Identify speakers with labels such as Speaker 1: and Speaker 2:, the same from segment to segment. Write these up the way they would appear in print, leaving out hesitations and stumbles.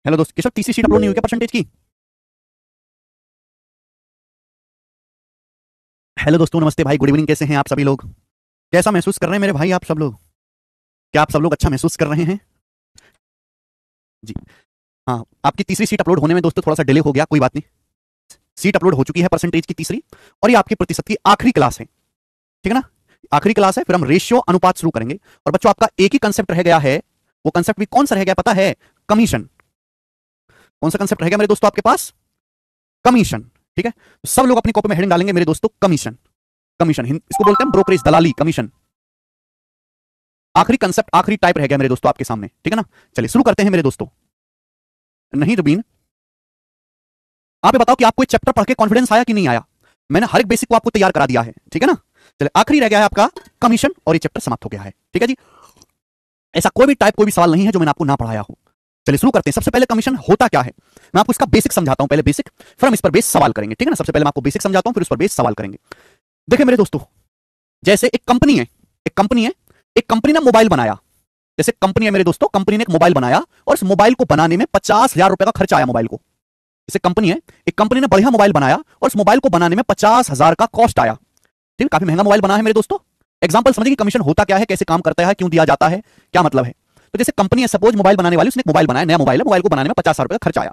Speaker 1: Hello दोस्त, केशव तीसरी sheet upload नहीं हुई क्या परसेंटेज की? हेलो दोस्तों, नमस्ते भाई, गुड इवनिंग। कैसे हैं आप सभी लोग? कैसा महसूस कर रहे हैं मेरे भाई आप सब लोग? क्या आप सब लोग अच्छा महसूस कर रहे हैं? जी। हाँ, आपकी तीसरी शीट अपलोड होने में दोस्तों थोड़ा सा डिले हो गया, कोई बात नहीं। सीट अपलोड हो चुकी है परसेंटेज की तीसरी, और ये आपके प्रतिशत की आखिरी क्लास है। ठीक है ना? आखिरी क्लास है, फिर हम रेशियो अनुपात शुरू करेंगे। और बच्चों, आपका एक ही कंसेप्ट रह गया है। वो कंसेप्ट भी कौन सा रह गया पता है? कमीशन। कौन सा कंसेप्ट रह गया मेरे दोस्तों आपके पास? कमीशन। ठीक है, तो सब लोग अपनी कॉपी में हेडिंग डालेंगे मेरे दोस्तों, कमीशन। कमीशन इसको बोलते हैं ब्रोकरेज, दलाली, कमीशन। आखिरी कंसेप्ट, आखिरी टाइप रह गया मेरे दोस्तों आपके सामने। ठीक है ना? चलिए शुरू करते हैं मेरे दोस्तों। नहीं रुबीन, आप ये बताओ कि आपको ये चैप्टर पढ़ के कॉन्फिडेंस आया कि नहीं आया? मैंने हर एक बेसिक को आपको तैयार करा दिया है। ठीक है ना? चलिए, आखिरी रह गया है आपका कमीशन, और ये चैप्टर समाप्त हो गया है। ठीक है जी? ऐसा कोई भी टाइप, कोई भी सवाल नहीं है जो मैंने आपको ना पढ़ाया हो। चलिए शुरू करते हैं। सबसे पहले कमीशन होता क्या है, मैं आपको इसका बेसिक समझाता हूं। पहले बेसिक, फिर हम इस पर बेस सवाल करेंगे। ठीक है ना? सबसे पहले मैं आपको बेसिक समझाता हूं, फिर उस पर बेस सवाल करेंगे। देखिए मेरे दोस्तों, जैसे एक कंपनी है, एक कंपनी है, एक कंपनी ने मोबाइल बनाया। जैसे कंपनी है मेरे दोस्तों, कंपनी ने एक मोबाइल बनाया, और इस मोबाइल को बनाने में 50,000 रुपए का खर्च आया मोबाइल को। जैसे कंपनी है, एक कंपनी ने बढ़िया मोबाइल बनाया, और इस मोबाइल को बनाने में 50,000 का कॉस्ट आया। ठीक है, काफी महंगा मोबाइल बना है मेरे दोस्तों। एग्जाम्पल समझिए कि कमीशन होता क्या है, कैसे काम करता है, क्यों दिया जाता है, क्या मतलब है। तो जैसे कंपनी है, सपोज मोबाइल बनाने वाली, उसने एक मोबाइल बनाया, नया मोबाइल है, मोबाइल को बनाने में 50,000 रुपए का खर्च आया।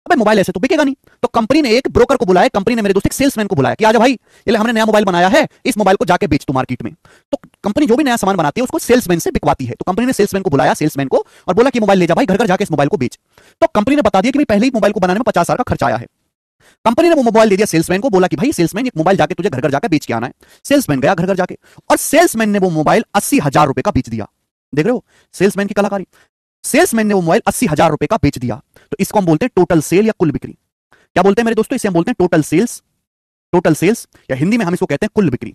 Speaker 1: अबे मोबाइल ऐसे तो बिकेगा नहीं, तो कंपनी ने एक ब्रोकर को बुलाया, कंपनी ने मेरे दोस्त एक सेल्समैन को बुलाया कि आजा भाई, ये ले हमने नया मोबाइल बनाया है, इस मोबाइल को जाके बेच तू मार्केट में। तो कंपनी जो भी नया सामान बनाती है उसको सेल्समैन से बिकवाती है। तो कंपनी ने सेल्समैन को बुलाया, सेल्समैन को, और बोला कि मोबाइल ले जा भाई, घर घर जाके इस मोबाइल को बेच। तो कंपनी ने बता दिया कि भाई पहले ही मोबाइल को बनाने में 50,000 का खर्च आया है। कंपनी ने वो मोबाइल दे दिया सेल्समैन को, बोला कि भाई सेल्समैन, एक मोबाइल जाके तुझे घर घर जाके बेच के आना है। सेल्समैन गया घर घर जाके, और सेल्समैन ने वो मोबाइल 80,000 रुपए का बेच दिया। देख रहे हो सेल्समैन की कलाकारी? सेल्समैन ने वो मोबाइल 80,000 रुपए का बेच दिया। तो इसको हम बोलते हैं टोटल सेल या कुल बिक्री। क्या बोलते हैं मेरे दोस्तों? इसे हम बोलते हैं टोटल सेल्स। टोटल सेल्स, या हिंदी में हम इसको कहते हैं कुल बिक्री।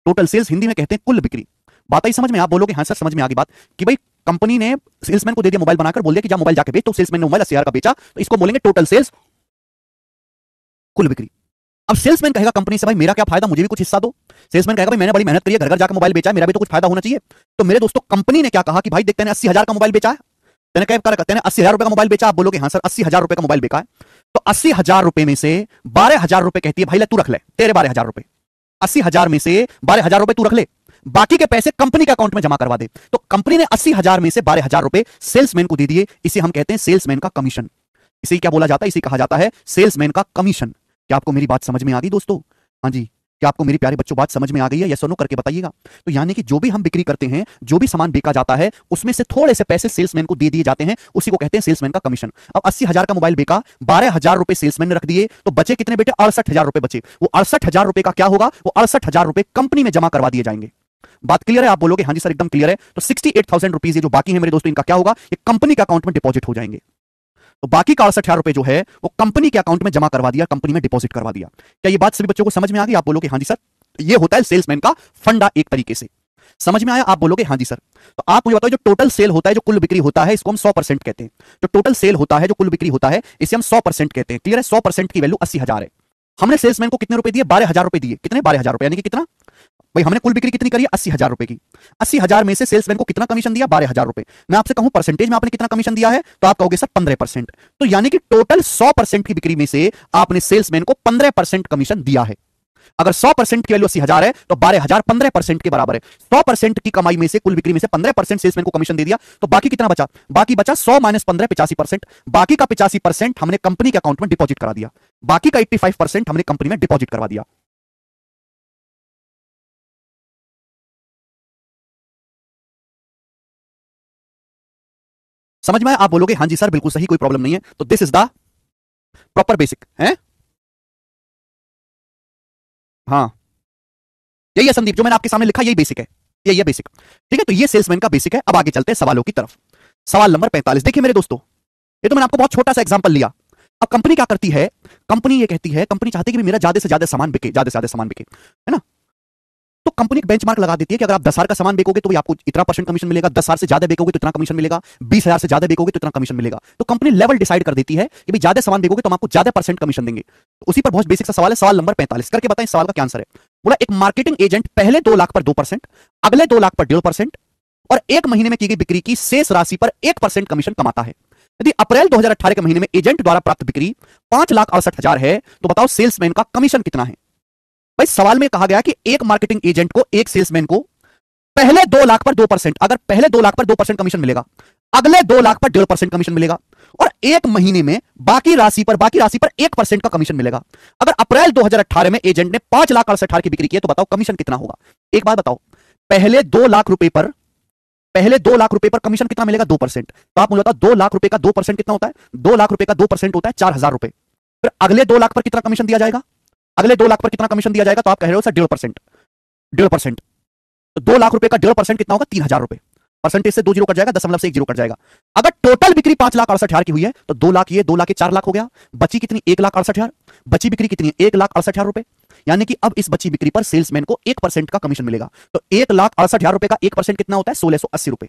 Speaker 1: टोटल सेल्स हिंदी में कहते हैं कुल बिक्री। बात आई समझ में? आप बोलोगे हाँ सर समझ में आ गई बात, कि भाई कंपनी ने सेल्समैन को दे दिया मोबाइल बनाकर, बोल दिया कि जा मोबाइल जाके बेच। तो सेल्समैन ने मोबाइल 80,000 का बेचा, तो इसको बोलेंगे टोटल सेल्स, कुल बिक्री। अब सेल्समैन कहेगा कंपनी से, भाई मेरा क्या फायदा, मुझे भी कुछ हिस्सा दो। सेल्समैन कहेगा भाई मैंने बड़ी मेहनत करी है, घर घर जाकर मोबाइल बेचा है, मेरा भी तो कुछ फायदा होना चाहिए। तो मेरे दोस्तों, कंपनी ने क्या कहा कि भाई देखते हैं 80,000 का मोबाइल बेचा है, तेने क्या कहते हैं 80,000 रुपए का मोबाइल बेचा। आप बोलोगे हाँ सर 80,000 रुपए का मोबाइल बेचा है। तो 80,000 रुपए में से 12,000 रुपए कहती है भाई ले तू रख ले, तेरे 12,000 रुपए। 80,000 में से 12,000 रुपए तू रख ले, बाकी के पैसे कंपनी के अकाउंट में जमा करवा दे। तो कंपनी ने 80,000 में से 12,000 रुपए सेल्समैन को दे दिए। इसे हम कहते हैं सेल्समैन का कमीशन। इसे क्या बोला जाता है? इसे कहा जाता है सेल्समैन का कमीशन। क्या आपको मेरी बात समझ में आ गई दोस्तों? हाँ जी। क्या आपको मेरी प्यारे बच्चों बात समझ में आ गई है? यस और नो करके बताइएगा। तो यानी कि जो भी हम बिक्री करते हैं, जो भी सामान बेचा जाता है, उसमें से थोड़े से पैसे सेल्समैन को दे दिए जाते हैं, उसी को कहते हैं सेल्समैन का कमीशन। अब 80,000 का मोबाइल बेचा, 12,000 रुपए सेल्समैन ने रख दिए, तो बचे कितने बेटे? 68,000 रुपए बचे। वो 68,000 रुपए का क्या होगा? वो 68,000 रुपए कंपनी में जमा करवा दिए जाएंगे। बात क्लियर है? आप बोलोगे हाँ जी सर एकदम क्लियर है। तो 68,000 रुपीज ये जो बाकी है मेरे दोस्तों, इनका क्या होगा? ये कंपनी के अकाउंट में डिपॉजिट हो जाएंगे। तो बाकी का 68,000 रुपए जो है वो कंपनी के अकाउंट में जमा करवा दिया, कंपनी में डिपॉजिट करवा दिया। क्या ये बात सभी बच्चों को समझ में आ गई? आप बोलोगे हाँ जी सर। ये होता है सेल्समैन का फंडा, एक तरीके से। समझ में आया? आप बोलोगे हाँ जी सर। तो आप मुझे बताओ, जो टोटल सेल होता है, जो कुल बिक्री होता है, इसको हम 100% कहते हैं। जो टोटल सेल होता है, जो कुल बिक्री होता है, इसे हम 100% कहते हैं। क्लियर है? 100% की वैल्यू 80,000 है। हमने सेल्समैन को कितने रुपए दिए? 12,000 रुपए दिए। कितने? 12,000 रुपए, यानी कि कितना भाई? हमने कुल बिक्री कितनी करी है? 80,000 रुपए की। 80,000 में से सेल्समैन को कितना कमीशन दिया? 12,000 रुपए। मैं आपसे कहूं परसेंटेज में आपने कितना कमीशन दिया है, तो आप कहोगे सर 15%। तो यानी कि टोटल 100% की बिक्री में से आपने सेल्समैन को 15% कमीशन दिया है। अगर 100% की वैल्यू 80,000 है, तो 12,000 15% के बराबर है। 100% की कमाई में से, कुल बिक्री में से 15% सेल्समैन को कमीशन दे दिया, तो बाकी कितना बचा? बाकी बचा 100 माइनस 15, 85%। बाकी का 85% हमने कंपनी के अकाउंट में डिपॉजिट करा दिया। बाकी का 85% हमने कंपनी में डिपॉजिट करवा दिया। समझ में आया? आप बोलोगे हाँ जी सर बिल्कुल सही, कोई प्रॉब्लम नहीं है। तो this is the proper basic है। हाँ, यही है संदीप, जो मैंने आपके सामने लिखा यही बेसिक है, यही है बेसिक। ठीक है, तो ये सेल्समैन का बेसिक है। अब आगे चलते हैं सवालों की तरफ। सवाल नंबर 45 देखिए मेरे दोस्तों, ये तो मैंने आपको बहुत छोटा सा एग्जांपल लिया। अब कंपनी क्या करती है? कंपनी ये कहती है, कंपनी चाहती है कि मेरा ज्यादा से ज्यादा सामान बिके, ज्यादा से ज्यादा सामान बिके, है ना? तो कंपनी एक बेंचमार्क लगा देती है कि अगर आप 10,000 का सामान बेचोगे तो भी आपको इतना परसेंट कमीशन मिलेगा, 10,000 से ज्यादा बेचोगे तो इतना कमीशन मिलेगा, 20,000 से ज्यादा बेचोगे तो इतना कमीशन मिलेगा। तो कंपनी लेवल डिसाइड कर देती है कि भाई ज्यादा सामान बेचोगे तो हम आपको ज्यादा परसेंट कमीशन देंगे। तो उसी पर बहुत बेसिक सा सवाल है, सवाल नंबर 45 करके बताएं सवाल का क्या आंसर है। बोला एक मार्केटिंग एजेंट पहले 2 लाख पर 2%, अगले 2 लाख पर 1.5% और 1 महीने में की गई बिक्री की शेष राशि पर 1% कमीशन कमाता है। यदि अप्रैल 2018 के महीने में एजेंट द्वारा प्राप्त बिक्री 5,68,000 है तो बताओ सेल्समैन का कमीशन कितना है। भाई सवाल में कहा गया कि एक मार्केटिंग एजेंट को, एक सेल्समैन को पहले 2 लाख पर 2%, अगर पहले 2 लाख पर 2% कमीशन मिलेगा, अगले 2 लाख पर 1.5% कमीशन मिलेगा, और एक महीने में बाकी राशि पर 1% का कमीशन मिलेगा। अगर अप्रैल 2018 में एजेंट ने 5,68,000 की बिक्री की है तो बताओ कमीशन कितना होगा। एक बात बताओ, पहले 2 लाख रुपए पर कमीशन कितना मिलेगा? 2%। तो आप मुझे बताओ 2 लाख रुपए का 2% कितना होता है? 2 लाख रुपए का 2% होता है 4,000 रुपए। फिर अगले 2 लाख पर कितना कमीशन दिया जाएगा? अगले 2 लाख पर कितना कमीशन दिया जाएगा? तो आप कह रहे हो सर 1.5%। 1.5%, तो 2 लाख रुपए का 1.5% कितना होगा? 3,000 रुपए। परसेंटेज से 2 जीरो कट जाएगा, 10 से 1 जीरो कट जाएगा। अगर टोटल बिक्री 5,68,000 की हुई है तो 2 लाख ये, 2 लाख ये 4 लाख हो गया। बची कितनी? 1,68,000। बची बिक्री कितनी है? 1,68,000 रुपए। यानी कि अब इस बची बिक्री पर सेल्समैन को 1% का कमीशन मिलेगा। तो 1,68,000 रुपए का 1% कितना होता है? 1,680 रुपए।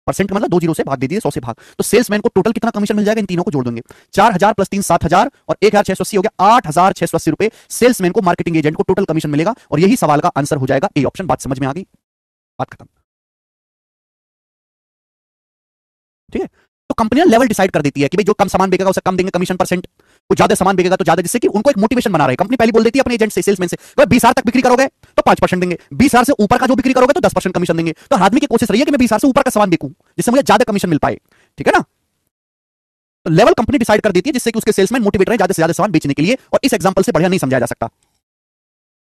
Speaker 1: परसेंट मतलब 2 जीरो से भाग दे दिए, 100 से भाग। तो सेल्समैन को टोटल कितना कमीशन मिल जाएगा? इन तीनों को जोड़ देंगे, 4,000 प्लस 3 7,000 और 1,680 हो गया 8,680 रुपए सेल्समैन को, मार्केटिंग एजेंट को टोटल कमीशन मिलेगा। और यही सवाल का आंसर हो जाएगा ए ऑप्शन। बात समझ में आ गई? बात खत्म। ठीक है, तो कंपनियां लेवल डिसाइड कर देती है कि भाई जो कम सामान बिकेगा उसे कम देंगे कमीशन परसेंट, वो ज्यादा सामान बिकेगा तो ज्यादा, जिससे कि उनको एक मोटिवेशन बना रहे। कंपनी पहले बोल देती है अपने एजेंट से, सेल्समैन से, 20,000 तक बिक्री करोगे तो 5% देंगे, 20,000 से ऊपर का जो बिक्री करोगे तो 10% कमीशन देंगे। तो हर आदमी की कोशिश रही है कि मैं 20,000 से ऊपर का सामान बिकूं जिससे मुझे ज्यादा कमीशन मिल पाए। ठीक है ना, तो लेवल कंपनी डिसाइड कर देती है जिससे कि उसके सेल्समैन मोटिवेट रहे ज्यादा से ज्यादा सामान बेचने के लिए। और इस एग्जांपल से बढ़िया नहीं समझाया जा सकता।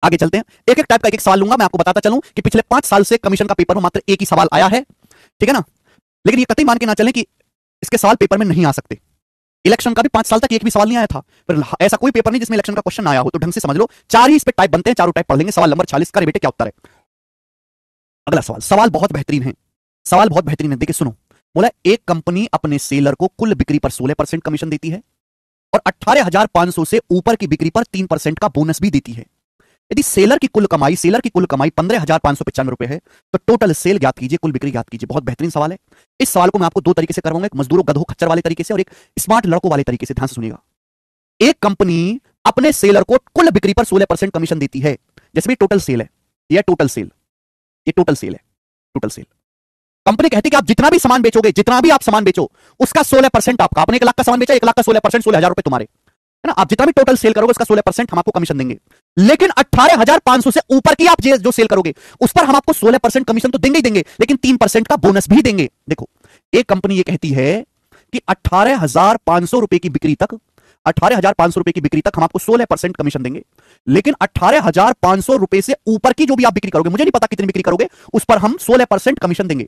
Speaker 1: आगे चलते हैं, एक एक टाइप का एक सवाल लूंगा। मैं आपको बताता चलूं कि पिछले 5 साल से कमीशन का पेपर में मात्र एक ही सवाल आया है। ठीक है ना, लेकिन ये कतई मान के ना चलें कि इसके सवाल पेपर में नहीं आ सकते। इलेक्शन का भी 5 साल तक एक भी सवाल नहीं आया था, पर ऐसा कोई पेपर नहीं जिसमें इलेक्शन का क्वेश्चन आया हो। तो ढंग से समझ लो, 4 ही इस पे टाइप बनते हैं, चारों टाइप पढ़ लेंगे। सवाल नंबर 46 का बेटे क्या उत्तर है? अगला सवाल, सवाल बहुत बेहतरीन है, सवाल बहुत बेहतरीन है। देखिए सुनो, बोला एक कंपनी अपने सेलर को कुल बिक्री पर 16% कमीशन देती है और 18,500 से ऊपर की बिक्री पर 3% का बोनस भी देती है। यदि सेलर की कुल कमाई 15,595 रुपए है तो टोटल सेल ज्ञात कीजिए, कुल बिक्री ज्ञात कीजिए। बहुत बेहतरीन सवाल है। इस सवाल को मैं आपको 2 तरीके से करवाऊंगा, एक मजदूरों गधों खच्चर वाले तरीके से और एक स्मार्ट लड़कों वाले तरीके से। ध्यान से सुनिएगा। एक कंपनी अपने सेलर को कुल बिक्री पर 16% कमीशन देती है। जैसे भी टोटल सेल है, यह टोटल सेल, ये टोटल सेल है, टोटल सेल। कंपनी कहती है कि आप जितना भी सामान बेचोगे, जितना भी आप सामान बेचो उसका 16% आपका। आपने 1 लाख का सामान बेचा, 1 लाख का 16%, 16,000 रुपए तुम्हारे, है ना। आप जितना भी टोटल सेल करोगे उसका 16% हम आपको कमीशन देंगे। लेकिन 18,500 से ऊपर की आप जो सेल करोगे उस पर हम आपको 16% कमीशन तो देंगे ही देंगे, लेकिन 3% का बोनस भी देंगे। देखो, एक कंपनी ये कहती है कि 18,500 रुपए की बिक्री तक, 18,500 रुपए की बिक्री तक हम आपको 16% कमीशन देंगे, लेकिन 18,500 रुपए से ऊपर की जो भी आप बिक्री करोगे, मुझे नहीं पता कितनी बिक्री करोगे, उस पर हम 16% कमीशन देंगे।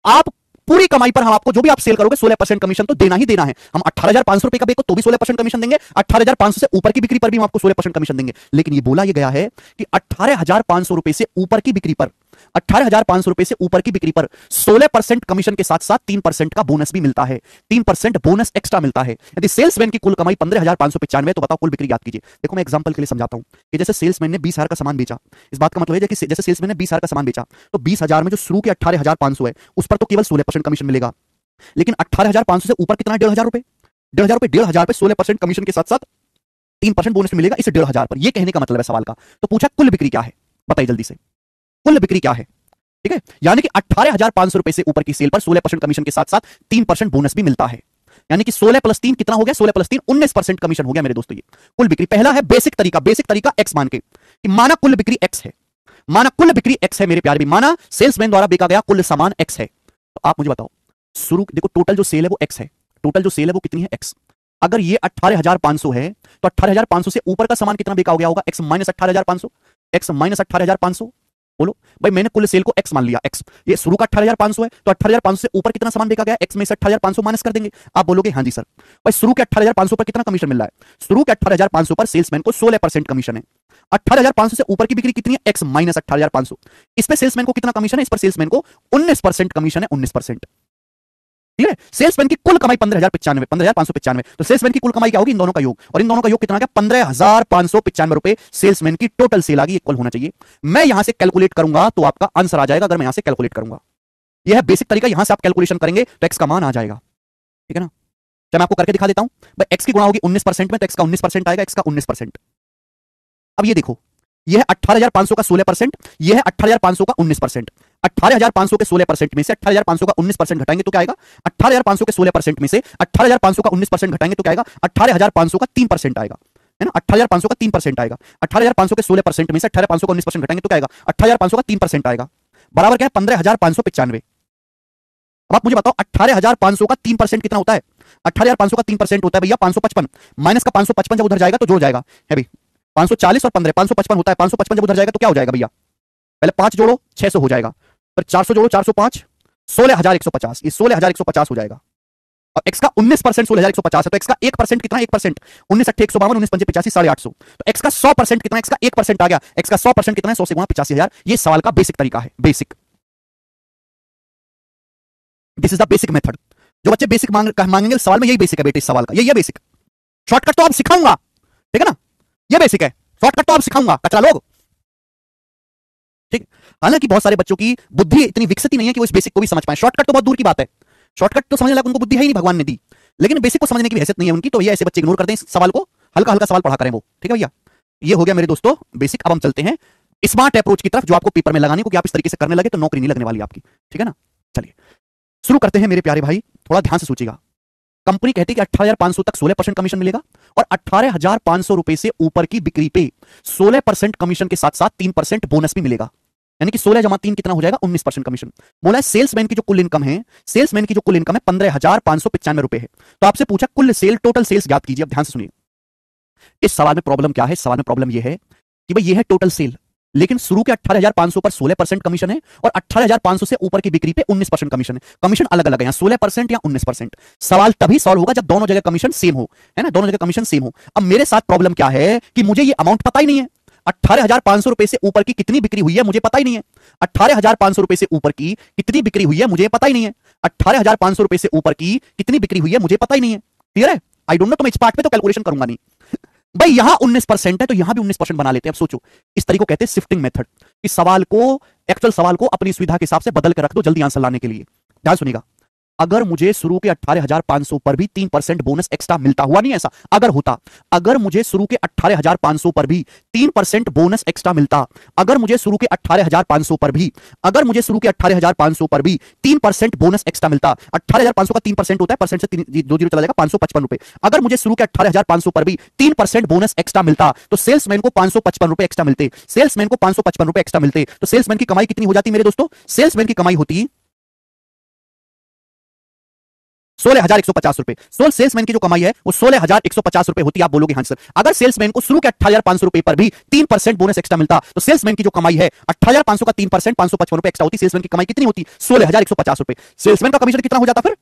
Speaker 1: आप पूरी कमाई पर हम आपको जो भी आप सेल करोगे 16% कमीशन तो देना ही देना है। हम 18,500 रुपए का बेचो तो भी 16% कमीशन देंगे, 18,500 से ऊपर की बिक्री पर भी हम आपको 16% कमीशन देंगे। लेकिन ये बोला ये गया है कि 18,500 रुपए से ऊपर की बिक्री पर, 18,500 रुपए से ऊपर की बिक्री पर 16% कमीशन के साथ साथ 3% का बोनस भी मिलता है। 3% बोनस एक्स्ट्रा मिलता है। यदि सेल्समैन की कुल कमाई 15,595 तो बताओ कुल बिक्री याद कीजिए। देखो मैं एग्जांपल के लिए समझाता हूं कि जैसे सेल्समैन ने 20,000 का सामान बेचा, इस बात का मतलब है कि जैसे सेल्समैन ने 20,000 का सामान बेचा तो 20,000 में जो शुरू के 18,500 है उस पर तो केवल 16% कमीशन मिलेगा। लेकिन 18,500 से ऊपर कितना? 1,500 रुपए, 1,500 रुपए, 1,500 पे 16% कमीशन के साथ साथ 3% बोनस मिलेगा इस 1,500 पर। ये कहने का मतलब है सवाल का। तो पूछा कुल बिक्री क्या है, बताइए जल्दी से, कुल बिक्री क्या है? ठीक है, यानी कि 18,500 रुपए से ऊपर की सेल पर 16% कमीशन के साथ साथ 3% बोनस भी मिलता है। यानी कि 16 प्लस 3 कितना हो गया? 16 प्लस 3 19% कमीशन हो गया मेरे दोस्तों। ये कुल बिक्री। पहला है बेसिक तरीका एक्स मान के, कि माना कुल बिक्री एक्स है, माना कुल बिक्री एक्स है मेरे प्यारे भी, माना सेल्समैन द्वारा बेचा गया कुल सामान एक्स है। तो आप मुझे बताओ, शुरू देखो टोटल जो सेल है वो एक्स है, टोटल जो सेल है वो कितनी है? एक्स। अगर ये 18,500 है तो 18,500 से ऊपर का सामान कितना बेचा हो गया होगा? X minus 18,500, x minus 18,500। बोलो भाई, मैंने कुल सेल को एक्स मान लिया, एक्स, ये शुरू का 18,500 है तो 18,500 से ऊपर कितना सामान बेचा गया? एक्स में से 18,500 माइनस कर देंगे। आप बोलोगे हाँ जी सर। भाई शुरू के 18,500 पर कितना कमीशन मिल रहा है? शुरू के 18,500 पर सेल्समैन को 16% कमीशन है। 18,500 से ऊपर की बिक्री कितनी है? X minus 18,500। इस पर सेल्समैन को कितना कमीशन है? इस पर सेल्समैन को 19% कमीशन है, 19%। ठीक है, सेल्समैन की कुल कमाई 15,595, तो सेल्समैन की कुल कमाई क्या होगी? इन दोनों का योग, और इन दोनों का योग कितना? 15,595 रुपए सेल्समैन की टोटल सेल आ गई, इक्वल होना चाहिए। मैं यहां से कैलकुलेट करूंगा तो आपका आंसर आ जाएगा। अगर मैं यहां से कैलकुलेट करूंगा, यह है बेसिक तरीका, यहां से आप कैलकुलेशन करेंगे तो एक्स का मान आ जाएगा। ठीक है ना, चलो मैं आपको करके दिखा देता हूं। भाई एक्स की गुणा होगी 19% में तो एक्स का 19% आएगा, एक्स का 19%। अब ये देखो, यह है 18,500 का 16%, यह है 18,500 का 19%। 18,500 के 16% में से 18,500 का 19% घटाएंगे तो क्या आएगा? 18,500 के 16% में से 18,500 का 19% घटाएंगे तो क्या आएगा? 18,500 का 3% आएगा, है ना? 18,500 का 3% आएगा। 18,500 के 16% में से 18,500 का 19% घटाएंगे तो क्या आएगा? 18,500 का 3% आएगा, बराबर क्या है? 15,595। अब आप मुझे बताओ 18,500 का 3% कितना होता है? 18,500 का 3% होता है भैया 555, माइनस का 555 जब उधर जाएगा तो जोड़ जाएगा, है भाई 540 और 15 555 होता है। 555 जब उधर जाएगा तो क्या हो जाएगा भैया? पहले 5 जोड़ो 600 हो जाएगा, फिर 400 जोड़ो 405, 16,150, ये 16,150 हो जाएगा। और x का 19% 16,150 है, तो x का 1% कितना है? 1%, 19 8 152, 19 5 85, 850। तो x का 100% कितना है? x का 1% आ गया। x का 100% कितना है? 100 से गुणा 85,000। ये सवाल का बेसिक तरीका है, basic. This is the basic method. जो बच्चे बेसिक मांगेंगे सवाल में, यही बेसिक है बेटे इस सवाल का, यही है बेसिक। शॉर्टकट तो आप सिखाऊंगा, ठीक है ना? ये बेसिक है, शॉर्टकट तो आप सिखाऊंगा कचरा लोग, ठीक। हालांकि बहुत सारे बच्चों की बुद्धि इतनी विकसित ही नहीं है कि वो इस बेसिक को भी समझ पाए। शॉर्टकट तो बहुत दूर की बात है, शॉर्टकट तो समझने लायक उनको बुद्धि है ही नहीं, भगवान ने दी, लेकिन बेसिक को समझने की हैसियत नहीं है उनकी, तो ये ऐसे बच्चे इग्नोर करते हैं इस सवाल को, हल्का हल्का सवाल पढ़ा करें वो, ठीक है भैया। ये हो गया मेरे दोस्तों बेसिक। अब हम चलते हैं स्मार्ट अप्रोच की तरफ, जो आपको पेपर में लगाने को, कि आप इस तरीके से करने लगे तो नौकरी नहीं लगने वाली आपकी, ठीक है ना? चलिए शुरू करते हैं मेरे प्यारे भाई, थोड़ा ध्यान से सोचिएगा। कंपनी कहती है कि 18,500 तक 16% कमीशन मिलेगा, और 18,500 रुपए से ऊपर की बिक्री पे 16% कमीशन के साथ साथ 3% बोनस भी मिलेगा। यानी कि 16 जमा 3 कितना हो जाएगा? 19% कमीशन। बोला है सेल्समैन की जो कुल इनकम है, सेल्समैन की जो कुल इनकम है 15,595 रुपए है। तो आपसे पूछा कुल सेल, टोटल सेल्स ज्ञात कीजिए। अब ध्यान से सुनिए, इस सवाल में प्रॉब्लम क्या है? इस सवाल में प्रॉब्लम यह है कि भाई ये है टोटल सेल, लेकिन शुरू के 18,500 पर 16% कमीशन है, और 18,500 से ऊपर की बिक्री पे 19% कमीशन है। कमीशन अलग अलग है, यहाँ 16% या 19%। सवाल तभी सॉल्व होगा जब दोनों जगह कमीशन सेम हो, है ना? दोनों जगह कमीशन सेम हो। अब मेरे साथ प्रॉब्लम क्या है कि मुझे ये अमाउंट पता ही नहीं है। 18,500 रुपए से ऊपर की कितनी बिक्री हुई है मुझे पता ही नहीं है। 18,500 रुपए से ऊपर की कितनी बिक्री हुई है मुझे पता ही नहीं है। 18,500 रुपए से ऊपर की कितनी बिक्री हुई है मुझे पता ही नहीं है। क्लियर है? आई डोंट नो, तो मैं इस पार्ट पे तो कैलकुलेशन करूंगा नहीं। भाई यहां 19% है तो यहां भी 19% बना लेते हैं। अब सोचो, इस तरीके को कहते हैं शिफ्टिंग मेथड। इस सवाल को, एक्चुअल सवाल को अपनी सुविधा के हिसाब से बदल कर रख दो जल्दी आंसर लाने के लिए। ध्यान सुनिएगा, अगर मुझे शुरू के 18,500 पर भी 3% बोनस एक्स्ट्रा मिलता, हुआ नहीं ऐसा, अगर होता, अगर मुझे शुरू के 18,500 पर भी 3% बोनस एक्स्ट्रा मिलता, अगर मुझे शुरू के 18,500 पर भी, अगर मुझे शुरू के 18,500 पर भी 3% बोनस एक्स्ट्रा मिलता, 18,500 का 3% होता है, परसेंट से 2 जीरो चला जाएगा, 555 रुपए। अगर मुझे शुरू के 18,500 पर भी 3% बोनस एक्स्ट्रा मिलता, तो सेल्समैन को 555 रुपए एक्स्ट्रा मिलते। सेल्समैन को 555 रुपए एक्स्ट्रा मिलते तो सेल्समैन की कमाई कितनी हो जाती मेरे दोस्तों? सेल्समैन की कमाई होती 16,150 रुपए। सेल्समैन की जो कमाई है वो 16,150 रुपए होती है। आप बोलोगे हाँ सर, अगर सेल्समैन को शुरू के 18,500 रुपए पर भी 3% बोनस एक्स्ट्रा मिलता, तो सेल्समैन की जो कमाई है 18,500 का 3% 555 रुपए एक्स्ट्रा होती, सेल्समैन की कमाई कितनी होती? 16,150 रुपए। सेल्समैन का कमीशन कितना हो जाता फिर?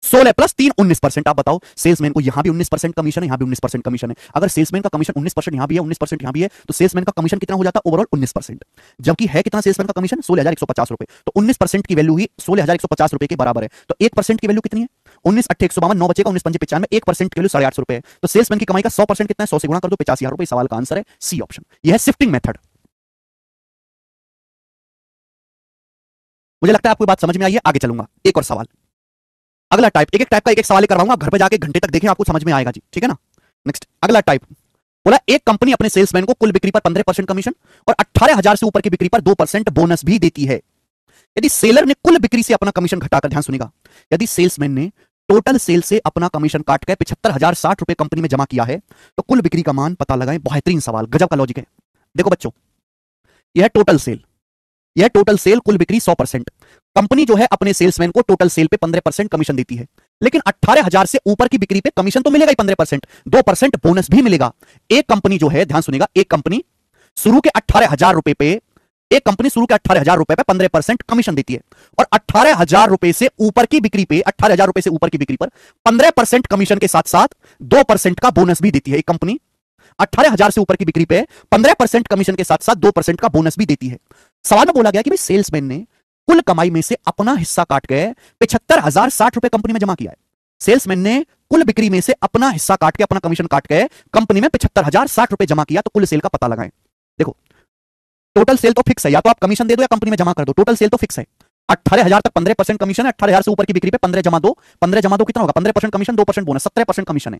Speaker 1: 16 प्लस 3 19%। आप बताओ, सेल्समैन को यहां भी 19% कमीशन है, यहां भी 19% कमीशन है। अगर सेल्समैन का कमीशन 19% यहां भी है, 19% यहां भी है, तो सेल्समैन का कमीशन कितना हो जाता? ओवरऑल 19%। जबकि है कितना सेल्समैन का कमीशन? 16,150 रुपए। तो 19% की वैल्यू ही 16,150 रुपए के बराबर है। तो 1% की वैल्यू कितनी है? 19 8 152, 9 बचेगा, 19 5 95, 1% की वैल्यू 850 रुपए है। तो सेल्समैन की कमाई का 100% कितना है? 100 से गुणा कर दो, 85,000 रुपए। सवाल का आंसर है सी ऑप्शन। यह है शिफ्टिंग मेथड। मुझे लगता है आपको बात समझ में आई है। आगे चलूंगा, एक और सवाल, अगला टाइप, एक एक टाइप का एक एक सवाल करवाऊंगा, घर पे जाके घंटे तक देखें, आपको समझ में आएगा जी, ठीक है ना? नेक्स्ट, अगला टाइप बोला एक कंपनी अपने सेल्समैन को कुल बिक्री पर 15% कमीशन और 18,000 से ऊपर की बिक्री पर 2% बोनस भी देती है। यदि सेलर ने कुल बिक्री से अपना कमीशन घटाकर, ध्यान सुनिएगा, यदि सेल्समैन ने टोटल सेल से अपना कमीशन काट कर 75,060 रुपए कंपनी में जमा किया है, तो कुल बिक्री का मान पता लगाएं। बेहतरीन सवाल, गजब का लॉजिक है। देखो बच्चों, यह टोटल सेल, यह टोटल सेल, कुल बिक्री 100%। कंपनी जो है अपने सेल्समैन को टोटल सेल पे 15% कमीशन देती है, लेकिन 18,000 से ऊपर की बिक्री पे कमीशन तो मिलेगा ही 15%, 2% बोनस भी मिलेगा। एक कंपनी जो है, ध्यान सुनिएगा, एक कंपनी शुरू के 18,000 रुपए पे, एक कंपनी शुरू के 18,000 रुपए पे 15% कमीशन देती है, और 18,000 रुपए से ऊपर की बिक्री पे, 18,000 रुपए से ऊपर की बिक्री पर 15% कमीशन के साथ साथ 2% का बोनस भी देती है। एक कंपनी 18,000 से ऊपर की बिक्री पे 15% कमीशन के साथ साथ 2% का बोनस भी देती है। सवाल में बोला गया कि भाई सेल्समैन ने कुल कमाई में से अपना हिस्सा काट के 75,060 रुपए कंपनी में जमा किया है। सेल्समैन ने कुल बिक्री में से अपना हिस्सा काट के, अपना कमीशन काट के कंपनी में 75,060 रुपए जमा किया, तो कुल सेल का पता लगाएं। देखो, टोटल सेल तो फिक्स है, या तो आप कमीशन दे दो या कंपनी में जमा कर दो, टोटल सेल तो फिक्स है। 18,000 तक 15% कमीशन है, 18,000 से ऊपर की बिक्री पे 15 जमा दो, 15 जमा दो कितना होगा? 15% कमीशन, 2% बोनस, 17% कमीशन है।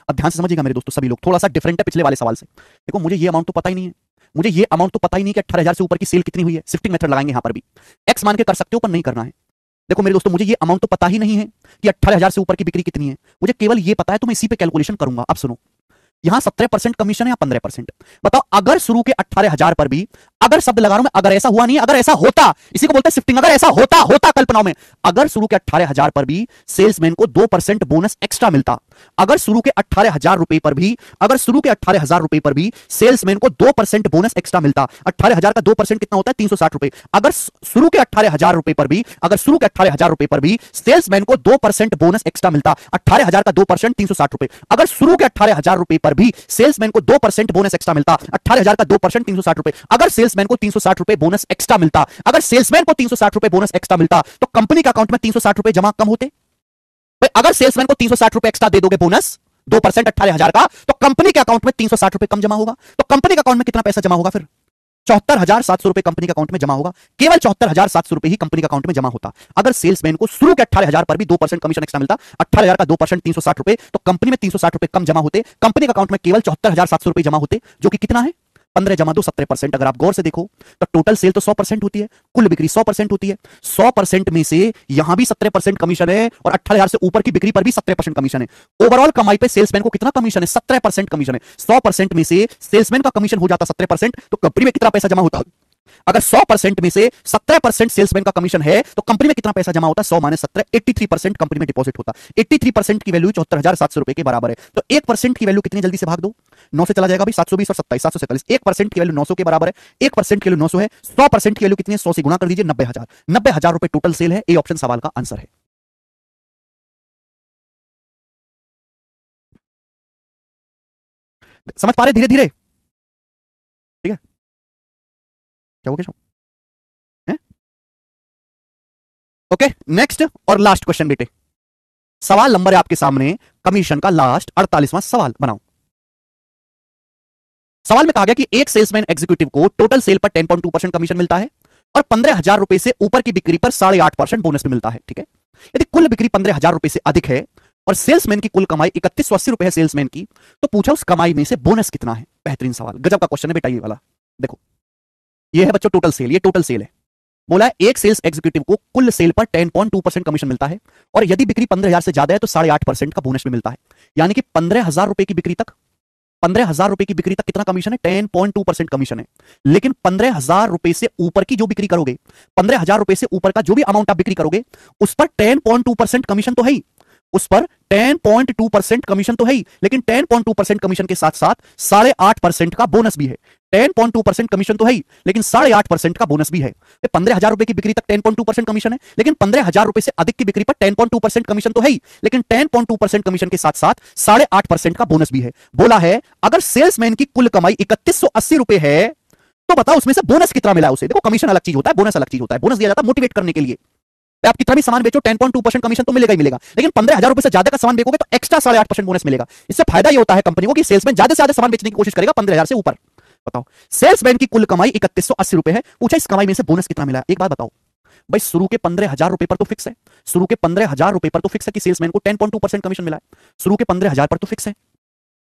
Speaker 1: अब ध्यान से समझिएगा मेरे दोस्तों, सभी लोग, थोड़ा सा डिफरेंट है पिछले वाले सवाल से। देखो, मुझे ये अमाउंट तो पता ही नहीं है, मुझे ये अमाउंट तो पता ही नहीं कि 18,000 से ऊपर की सेल कितनी हुई है। शिफ्टिंग मेथड लगाएंगे यहां पर भी, एक्स मान के कर सकते हो पर नहीं करना है। देखो मेरे दोस्तों, मुझे ये अमाउंट तो पता ही नहीं है कि 18,000 से ऊपर की बिक्री कितनी है, मुझे केवल ये पता है तो मैं इसी पे कैलकुलेशन करूंगा। अब सुनो, यहां 17% कमीशन है या 15%? बताओ, अगर शुरू के 18,000 पर भी, अगर शब्द लगा रहा हूं मैं, अगर ऐसा हुआ नहीं है, अगर ऐसा होता, इसी को बोलते हैं शिफ्टिंग, अगर ऐसा होता कल्पनाओं में, अगर शुरू के 18,000 पर भी सेल्समैन को 2% बोनस एक्स्ट्रा मिलता, अगर शुरू के 18,000 रुपए पर भी, अगर शुरू के 18,000 रुपए पर भी सेल्समैन को 2% बोनस एक्स्ट्रा मिलता, 18,000 का 2% कितना होता है? 360 रुपए। अगर शुरू के 18,000 रुपए पर भी, अगर शुरू के 18,000 रुपए पर भी सेल्समैन को 2% बोनस एक्स्ट्रा मिलता, 18,000 का 2% 360 रुपए। अगर शुरू के 18,000 रुपए पर भी सेल्समैन को 2% बोनस एक्स्ट्रा मिलता, 18,000 का 2% 360 रुपए। अगर सेल्समैन को 360 रुपए बोनस एक्स्ट्रा मिलता, अगर सेल्समैन को 360 रुपए बोनस एक्स्ट्रा मिलता, तो कंपनी के अकाउंट में 360 रुपए जमा कम होते। भाई अगर सेल्समैन को 360 रुपए एक्स्ट्रा दे दोगे बोनस 2% 18,000 का, तो कंपनी के अकाउंट में 360 रुपए कम जमा होगा। तो कंपनी के अकाउंट में कितना पैसा जमा होगा? फिर 74,700 रुपए कंपनी के अकाउंट में जमा होगा। केवल 74,700 रुपए ही कंपनी के अकाउंट में जमा होता। अगर सेल्समैन को शुरू के 18,000 पर भी 2% कमीशन एक्स्ट्रा मिलता, 18,000 का 2% 360 रुपए, तो कंपनी में 360 रुपए कम जमा होते, कंपनी के अकाउंट में केवल 74,700 रुपए जमा होते, जो कि कितना है? 15 जमा 2 17%। अगर आप गौर से देखो तो टोटल सेल तो 100% होती है, कुल बिक्री 100% होती है। 100% में से यहां भी 17% कमीशन है और 18,000 से ऊपर की बिक्री पर भी 17% कमीशन है। ओवरऑल कमाई पे सेल्समैन को कितना कमीशन है? 17% कमीशन है। 100% में से सेल्समैन का कमीशन हो जाता 17%, तो कंपनी में कितना पैसा जमा होता? अगर 100% में से 17% सेल्समैन का कमीशन है, तो कंपनी में कितना पैसा जमा होता? 100 माइनस 17, 83% कंपनी में डिपॉजिट होता। 83% की वैल्यू 74,700 रुपए के बराबर है। तो 1% की वैल्यू कितनी? जल्दी से भाग दो, 9 से चला जाएगा भाई, 720 और 27, 747। 1% की वैल्यू 900 के बराबर है। 1% की वैल्यू 900 है। 100% की वैल्यू कितनी है? 100 से गुणा कर दीजिए, 90,000। 90,000 रुपए टोटल सेल है। ए ऑप्शन सवाल का आंसर है। समझ पा रहे? धीरे धीरे, ठीक है? क्या हो गया? ओके, नेक्स्ट और लास्ट क्वेश्चन बेटे। सवाल नंबर है आपके सामने, कमीशन का लास्ट 48वां सवाल बनाओ। सवाल में कहा गया कि एक सेल्समैन एग्जीक्यूटिव को टोटल सेल पर 10.2% कमीशन मिलता है और 15,000 रुपए से ऊपर की बिक्री पर 8.5% बोनस भी मिलता है। ठीक है, यदि कुल बिक्री 15,000 रुपए से अधिक है और सेल्समैन की कुल कमाई 3180 रुपए है सेल्समैन की, तो पूछा उस कमाई में से बोनस कितना है। बेहतरीन सवाल, गजब का क्वेश्चन है बेटा ये वाला। देखो, ये है बच्चों टोटल सेल, ये टोटल सेल है। बोला है एक सेल्स एग्जीक्यूटिव को कुल सेल पर 10.2% कमीशन मिलता है और यदि बिक्री 15,000 से ज्यादा है तो 8.5% का बोनस भी मिलता है। यानी कि 15,000 रुपए की बिक्री तक, 15,000 रुपए की बिक्री तक कितना कमीशन है? 10.2% कमीशन है। लेकिन 15,000 रुपए से ऊपर की जो बिक्री करोगे, 15,000 रुपए से ऊपर का जो भी अमाउंट आप बिक्री करोगे, उस पर 10.2% कमीशन तो है ही, उस पर 10.2% कमीशन तो है ही, लेकिन 10.2% कमीशन के साथ साथ 8.5% का बोनस भी है। 10.2% कमीशन तो है ही, लेकिन 8.5% का बोनस भी है। 15,000 रुपए की बिक्री तक 10.2% कमीशन है, लेकिन 15,000 रुपए से अधिक की बिक्री पर 10.2% कमीशन तो है ही, लेकिन 10.2% कमीशन के साथ साथ 8.5% का बोनस भी है। बोला है अगर सेल्समैन की कुल कमाई 3180 रुपए है, तो बताओ उसमें से बोनस कितना मिला उसे। देखो, कमीशन अलग चीज होता है, बोनस अलग चीज होता है। बोनस दिया जाता है मोटिवेट करने के लिए। आप कितना भी सामान बेचो 10.2% कमीशन तो मिलेगा ही मिलेगा, लेकिन 15,000 रुपए से ज्यादा का सामान बेचोगे तो एक्स्ट्रा 8.5% बोनस मिलेगा। इससे फायदा ये होता है कंपनी को कि सेल्समैन ज्यादा से ज्यादा सामान बेचने की कोशिश करेगा 15,000 से ऊपर। बताओ, सेल्समैन की कुल कमाई 3180 रुपए है, पूछा इस कमाई में से बोनस कितना मिला। एक बात बताओ भाई, शुरू के 15,000 रुपए पर तो फिक्स है, शुरू के 15,000 रुपए पर तो फिक्स है कि सेल्समैन को 10.2% कमीशन मिला है। शुरू के 15,000 पर तो फिक्स है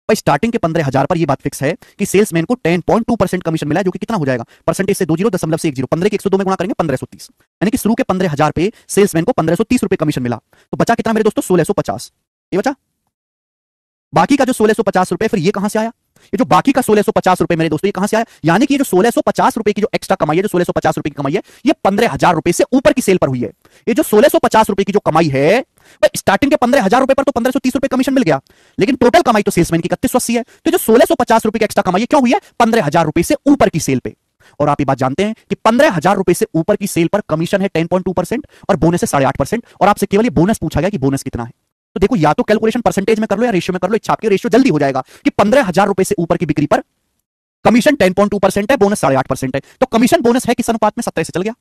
Speaker 1: भाई, स्टार्टिंग के 15,000 पर यह बात फिक्स है कि सेल्समैन को 10.2% कमीशन मिला है, जो कि कितना हो जाएगा? परसेंटेज से 20.10 15 के 102 में गुणा करेंगे 1530, यानी कि शुरू के 15,000 पे सेल्समैन को 1530 रुपए कमीशन मिला। तो बचा कितना मेरे दोस्तों? 1650। ये बचा बाकी का जो 1650 रुपए, फिर ये कहां से आया? ये जो बाकी का 1650 रुपए मेरे दोस्तों, ये कहां से आया? यानी कि ये जो 1650 रुपए की जो एक्स्ट्रा कमाई है, जो 1650 रुपए की कमाई है, ये 15,000 रुपए से ऊपर की सेल पर हुई है। ये जो 1650 रुपए की जो कमाई है, स्टार्टिंग के 15,000 रुपए पर तो 1530 रुपए कमीशन मिल गया, लेकिन टोटल कमाई तो सेल्समैन की 3180 है। तो जो 1650 रुपए की एक्स्ट्रा कमाई है क्यों हुई है? 15,000 रुपए से ऊपर की सेल पे। और आप ये बात जानते हैं कि 15,000 रुपए से ऊपर की सेल पर कमीशन है 10.2% और बोनस है 8.5%। और आपसे केवल ये बोनस पूछा गया कि बोनस कितना है। तो देखो, या तो कैलकुलेशन परसेंटेज में कर लो या रेशियो में कर लो, छाप के रेशियो जल्दी हो जाएगा कि 15,000 रुपए से ऊपर की बिक्री पर कमीशन 10.2% है, बोनस 8.5% है। तो कमीशन बोनस है किस अनुपात में? 17 से चल गया,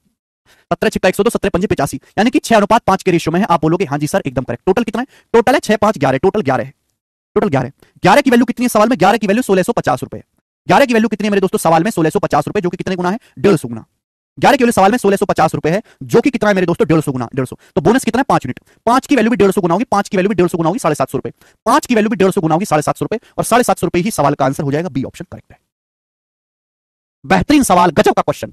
Speaker 1: 17 छिक्का 102, 17 पंजे 85, यानी कि 6:5 के रेशियो में है। आप बोलोगे हाँ जी सर एकदम करेक्ट। टोटल कितना है? टोटल है 6 5 11, टोटल 11 है। टोटल 11, 11 की वैल्यू कितनी है सवाल में? 11 की वैल्यू 1650 रुपए। 11 की वैल्यू कितनी है मेरे दोस्तों सवाल में? 1650 रुपए, जो कि कितने गुना है? 150 गुना। 11 की वैल्यू सवाल में 1650 रुपए है, जो कि कितना है मेरे दोस्तों? 150 गुना 150। तो बोनस कितना है? 5 यूनिट। 5 की वैल्यू भी 150 गुना होगी, 5 की वैल्यू भी 150 गुना होगी 750 रुपए। 5 की वैल्यू भी 150 गुना होगी 750 रुपए, और 750 रुपए ही सवाल का आंसर हो जाएगा। बी ऑप्शन करेक्ट है। बेहतरीन सवाल, गजब का क्वेश्चन।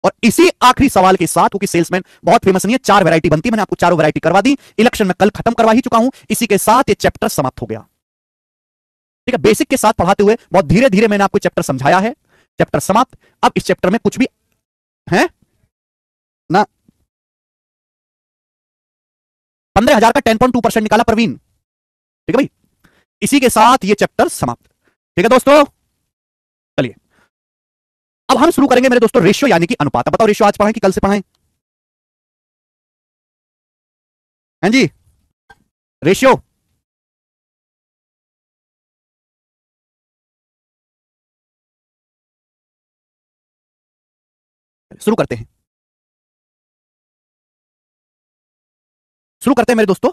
Speaker 1: और इसी आखिरी सवाल के साथ, क्योंकि सेल्समैन बहुत फेमस नहीं है, 4 वैरायटी बनती है, मैंने आपको चारों वैरायटी करवा दी, इलेक्शन में कल खत्म करवा ही चुका हूं, इसी के साथ ये चैप्टर समाप्त हो गया। ठीक है, बेसिक के साथ पढ़ाते हुए बहुत धीरे धीरे मैंने आपको चैप्टर समझाया है, चैप्टर समाप्त। अब इस चैप्टर में कुछ भी है ना, 15,000 का 10.2% निकाला प्रवीण। ठीक है भाई, इसी के साथ ये चैप्टर समाप्त। ठीक है दोस्तों, चलिए अब हम शुरू करेंगे मेरे दोस्तों रेशियो यानी कि अनुपात। अब बताओ रेशियो आज पढ़ाएं कि कल से पढ़ाएं? हैं जी, रेशियो शुरू करते हैं, शुरू करते हैं मेरे दोस्तों।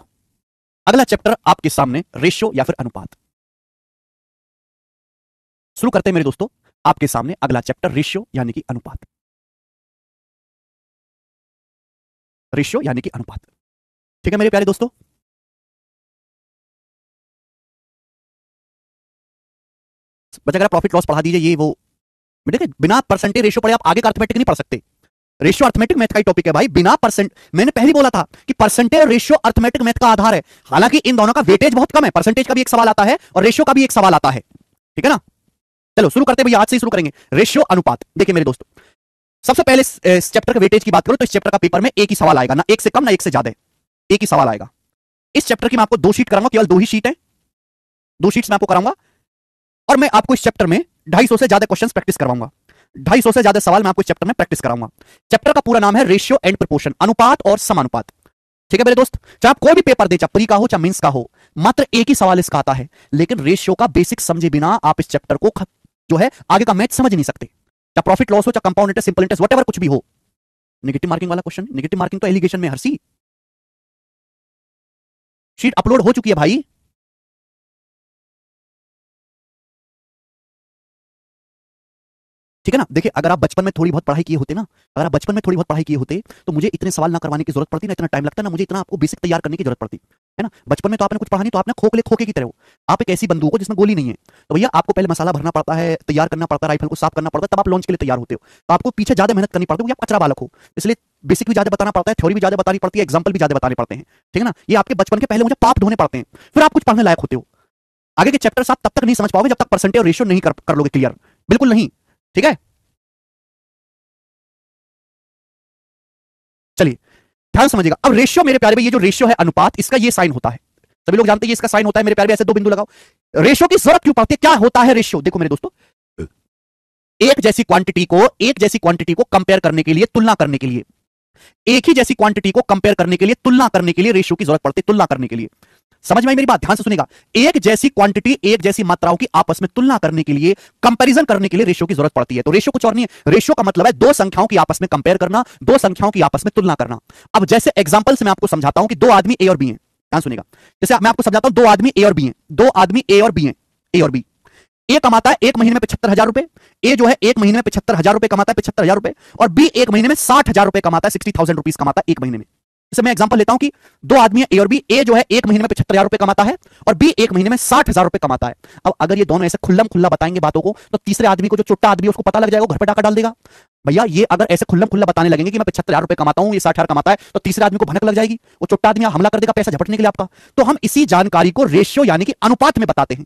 Speaker 1: अगला चैप्टर आपके सामने रेशियो या फिर अनुपात। शुरू करते हैं मेरे दोस्तों, आपके सामने अगला चैप्टर रेशियो यानी कि अनुपात। रेशियो यानी कि अनुपात। ठीक है मेरे प्यारे दोस्तों, बचा अगर प्रॉफिट लॉस पढ़ा दीजिए, ये वो देखिए, बिना परसेंटेज रेशियो पढ़े आप आगे का अर्थमेटिक नहीं पढ़ सकते। रेशियो अर्थमेटिक मैथ का ही टॉपिक है भाई, बिना परसेंट, मैंने पहले बोला था कि परसेंटेज रेशियो अर्थमेटिक मैथ का आधार है। हालांकि इन दोनों का वेटेज बहुत कम है, परसेंटेज का भी एक सवाल आता है और रेशियो का भी एक सवाल आता है। ठीक है ना, चलो शुरू करते हैं भैया, आज से ही शुरू करेंगे रेशियो अनुपात। देखिए मेरे दोस्तों, सबसे पहले इस चैप्टर के वेटेज की बात करो तो इस चैप्टर का पेपर में एक ही सवाल आएगा, ना एक से कम ना एक से ज्यादा, एक ही सवाल आएगा। इस चैप्टर की मैं आपको 2 शीट कराऊंगा, केवल 2 ही शीट है, 2 शीट्स मैं आपको कराऊंगा, और मैं आपको इस चैप्टर में 250 से ज्यादा क्वेश्चंस प्रैक्टिस करवाऊंगा, 250 से ज्यादा सवाल मैं आपको इस चैप्टर में प्रैक्टिस कराऊंगा। चैप्टर का पूरा नाम है रेशियो एंड प्रोपोर्शन, अनुपात और समानुपात। ठीक है मेरे दोस्त, चाहे आप कोई भी पेपर दे, चाहे प्री का हो चाहे मेंस का हो, मात्र एक ही सवाल इसका आता है। लेकिन रेशियो का बेसिक समझे बिना आप इस चैप्टर को जो है आगे का मैथ समझ नहीं सकते। चाहे प्रॉफिट लॉस हो, चाहे compound interest, simple interest, whatever कुछ भी हो। नेगेटिव मार्किंग वाला क्वेश्चन, नेगेटिव मार्किंग तो एलिगेशन में हर्षी शीट अपलोड हो चुकी है भाई। ठीक है ना, देखिए अगर आप बचपन में थोड़ी बहुत पढ़ाई किए होते ना, अगर आप बचपन में थोड़ी बहुत पढ़ाई किए होते तो मुझे इतने सवाल ना करवाने की जरूरत पड़ती, ना इतना टाइम लगता, ना मुझे इतना आपको बेसिक तैयार करने की जरूरत पड़ती है ना। बचपन में तो आपने कुछ पढ़ा नहीं, तो आपने खोखले खोखे की तरह हो, आप एक ऐसी बंदूक हो जिसमें गोली नहीं है, तो भैया आपको पहले मसाला भरना पड़ता है, तैयार करना पड़ता है, राइफल को साफ करना पड़ता है, तब आप लॉन्च के लिए तैयार होते हो। तो आपको पीछे ज्यादा मेहनत करनी पड़ती है, आप कचरा बालक हो, इसलिए बेसिक भी ज्यादा बताना पड़ता है, थ्योरी भी ज्यादा बतानी पड़ती है, एग्जाम्पल भी ज्यादा बताने पड़ते हैं। ठीक है ना, ये आपके बचपन के पहले मुझे पाप ढोने पड़ते हैं, फिर आप कुछ पढ़ने लायक होते हो। आगे के चैप्टर्स आप तब तक नहीं समझ पाओगे जब तक परसेंटेज और रेशियो नहीं कर लोगे क्लियर, बिल्कुल नहीं। ठीक है, चलिए ध्यान समझिएगा। अब रेशियो मेरे प्यारे भाई, ये जो रेशियो है अनुपात, इसका ये साइन होता है, सभी लोग जानते हैं इसका साइन होता है मेरे प्यारे भाई, ऐसे 2 बिंदु लगाओ। रेशियो की जरूरत क्यों पड़ती है, क्या होता है रेशियो? देखो मेरे दोस्तों, एक जैसी क्वांटिटी को कंपेयर करने के लिए, तुलना करने के लिए, एक ही जैसी क्वांटिटी को कंपेयर करने के लिए, तुलना करने के लिए रेशियो की जरूरत पड़ती है, तुलना करने के लिए। समझ में आई मेरी बात? ध्यान से सुनिएगा, एक जैसी क्वांटिटी, एक जैसी मात्राओं की आपस में तुलना करने के लिए, कंपैरिजन करने के लिए रेशियो की जरूरत पड़ती है। तो रेशियो कुछ और नहीं है, रेशियो का मतलब है 2 संख्याओं की आपस में कंपेयर करना, 2 संख्याओं की आपस में तुलना करना। अब जैसे एग्जांपल से मैं आपको समझाता हूं कि 2 आदमी ए और बी हैं, ध्यान सुनिएगा। जैसे मैं आपको समझाता हूं, 2 आदमी ए और बी हैं, 2 आदमी ए और बी हैं, ए और बी। ए कमाता है 1 महीने में 75,000 रुपए, ए जो है 1 महीने में 75,000 रुपए कमाता है, 75,000 रुपए, और बी 1 महीने में 60,000 रुपए कमाता है, 60,000 रुपीज कमाता है 1 महीने में। इसे मैं एग्जांपल लेता हूं कि 2 आदमी है ए और बी, ए जो है 1 महीने में 75,000 रुपए कमाता है और बी 1 महीने में 60,000 रुपए कमाता है। अब अगर ये दोनों ऐसे खुल्लम खुल्ला बताएंगे बातों को, तो तीसरे आदमी को, जो चुट्टा आदमी, उसको पता लग जाएगा, घर पे डाका डाल देगा। भैया ये अगर ऐसे खुल्लम खुल्ला बताने लगेंगे कि मैं 75,000 रुपए कमाता हूं, ये 60,000 कमाता है, तो तीसरे आदमी को भनक लग जाएगी, वो चुट्टा आदमी हमला कर देगा पैसा झपटने के लिए आपका। तो हम इसी जानकारी को रेशियो यानी कि अनुपात में बताते हैं।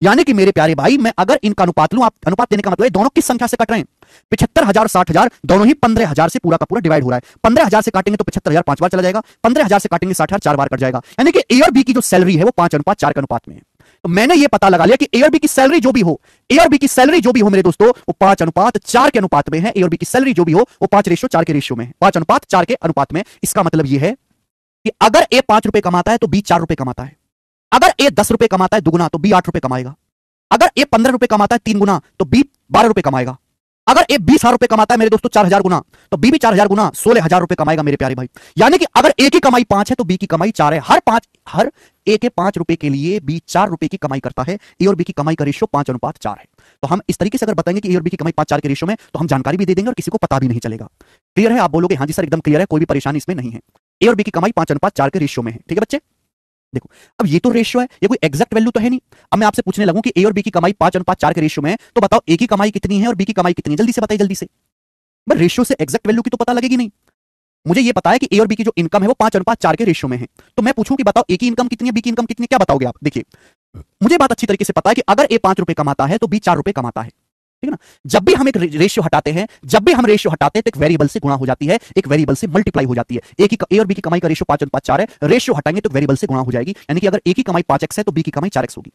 Speaker 1: यानी कि मेरे प्यारे भाई, मैं अगर इनका अनुपात लूं, आप अनुपात देने का मतलब है दोनों किस संख्या से कट रहे हैं, 75,000 और 60,000 दोनों ही 15,000 से पूरा का पूरा डिवाइड हो रहा है। 15,000 से काटेंगे तो 75,000 5 बार चला जाएगा, 15,000 से काटेंगे 60,000 4 बार कट जाएगा। यानी कि ए और बी की जो सैलरी है वो 5:4 के अनुपात में है। तो मैंने ये पता लगा लिया कि ए और बी की सैलरी जो भी हो, ए और बी की सैलरी जो भी हो मेरे दोस्तों, वो 5:4 के अनुपात में है। ए और बी की सैलरी जो भी हो वो 5:4 के रेशियो में है, 5:4 के अनुपात में। इसका मतलब ये है कि अगर ए 5 रुपए कमाता है तो बी 4 रुपए कमाता है, अगर ए 10 रुपए कमाता है दुगुना तो बी 8 रुपए कमाएगा, अगर ए 15 रुपए कमाता है 3 गुना तो बी 12 रुपए कमाएगा, अगर ए 20,000 रुपए कमाता है मेरे दोस्तों 4,000 गुना, तो बी भी 4,000 गुना 16,000 रुपए कमाएगा मेरे प्यारे भाई। यानी कि अगर ए की कमाई 5 है तो बी की कमाई 4 है। हर ए के 5 रुपए के लिए बी 4 रुपए की कमाई करता है। ए और बी की कमाई का रेशियो 5:4 है। तो हम इस तरीके से अगर बताएंगे कि ए और बी की कमाई 5:4 के रेशियो में, तो हम जानकारी भी दे देंगे और किसी को पता भी नहीं चलेगा। क्लियर है? आप बोलोगे हाँ जी सर एकदम क्लियर है, कोई भी परेशानी इसमें नहीं है। ए और बी की कमाई 5:4 के रेशियो में है। ठीक है बच्चे, देखो, अब ये तो रेशियो है, ये कोई एग्जैक्ट वैल्यू तो है नहीं। अब मैं आपसे पूछने लगूं कि ए और बी की कमाई 5:4 के रेशियो में है, तो बताओ ए की कमाई कितनी है और बी की कमाई कितनी है, जल्दी से बताइए, जल्दी से। बस रेशियो से एग्जैक्ट वैल्यू की तो पता लगेगी नहीं। मुझे ये पता है कि ए और बी की जो इनकम है वो 5:4 के रेशियो में है, तो मैं पूछूं कि बताओ ए की इनकम कितनी है, बी की इनकम कितनी है, क्या बताओगे आप? देखिए, मुझे बात अच्छी तरीके से पता है कि अगर ए 5 रुपए कमाता है तो बी 4 रुपए कमाता है, ठीक है ना। जब भी हम एक रेशियो हटाते हैं, जब भी हम रेशियो हटाते हैं तो एक वेरिएबल से गुणा हो जाती है, एक वेरिएबल से मल्टीप्लाई हो जाती है। ए और बी की कमाई का रेशियो 5:4 है, रेशियो हटाएंगे तो वेरिएबल से गुणा हो जाएगी, यानी कि अगर ए की कमाई 5x है तो बी की कमाई 4x होगी।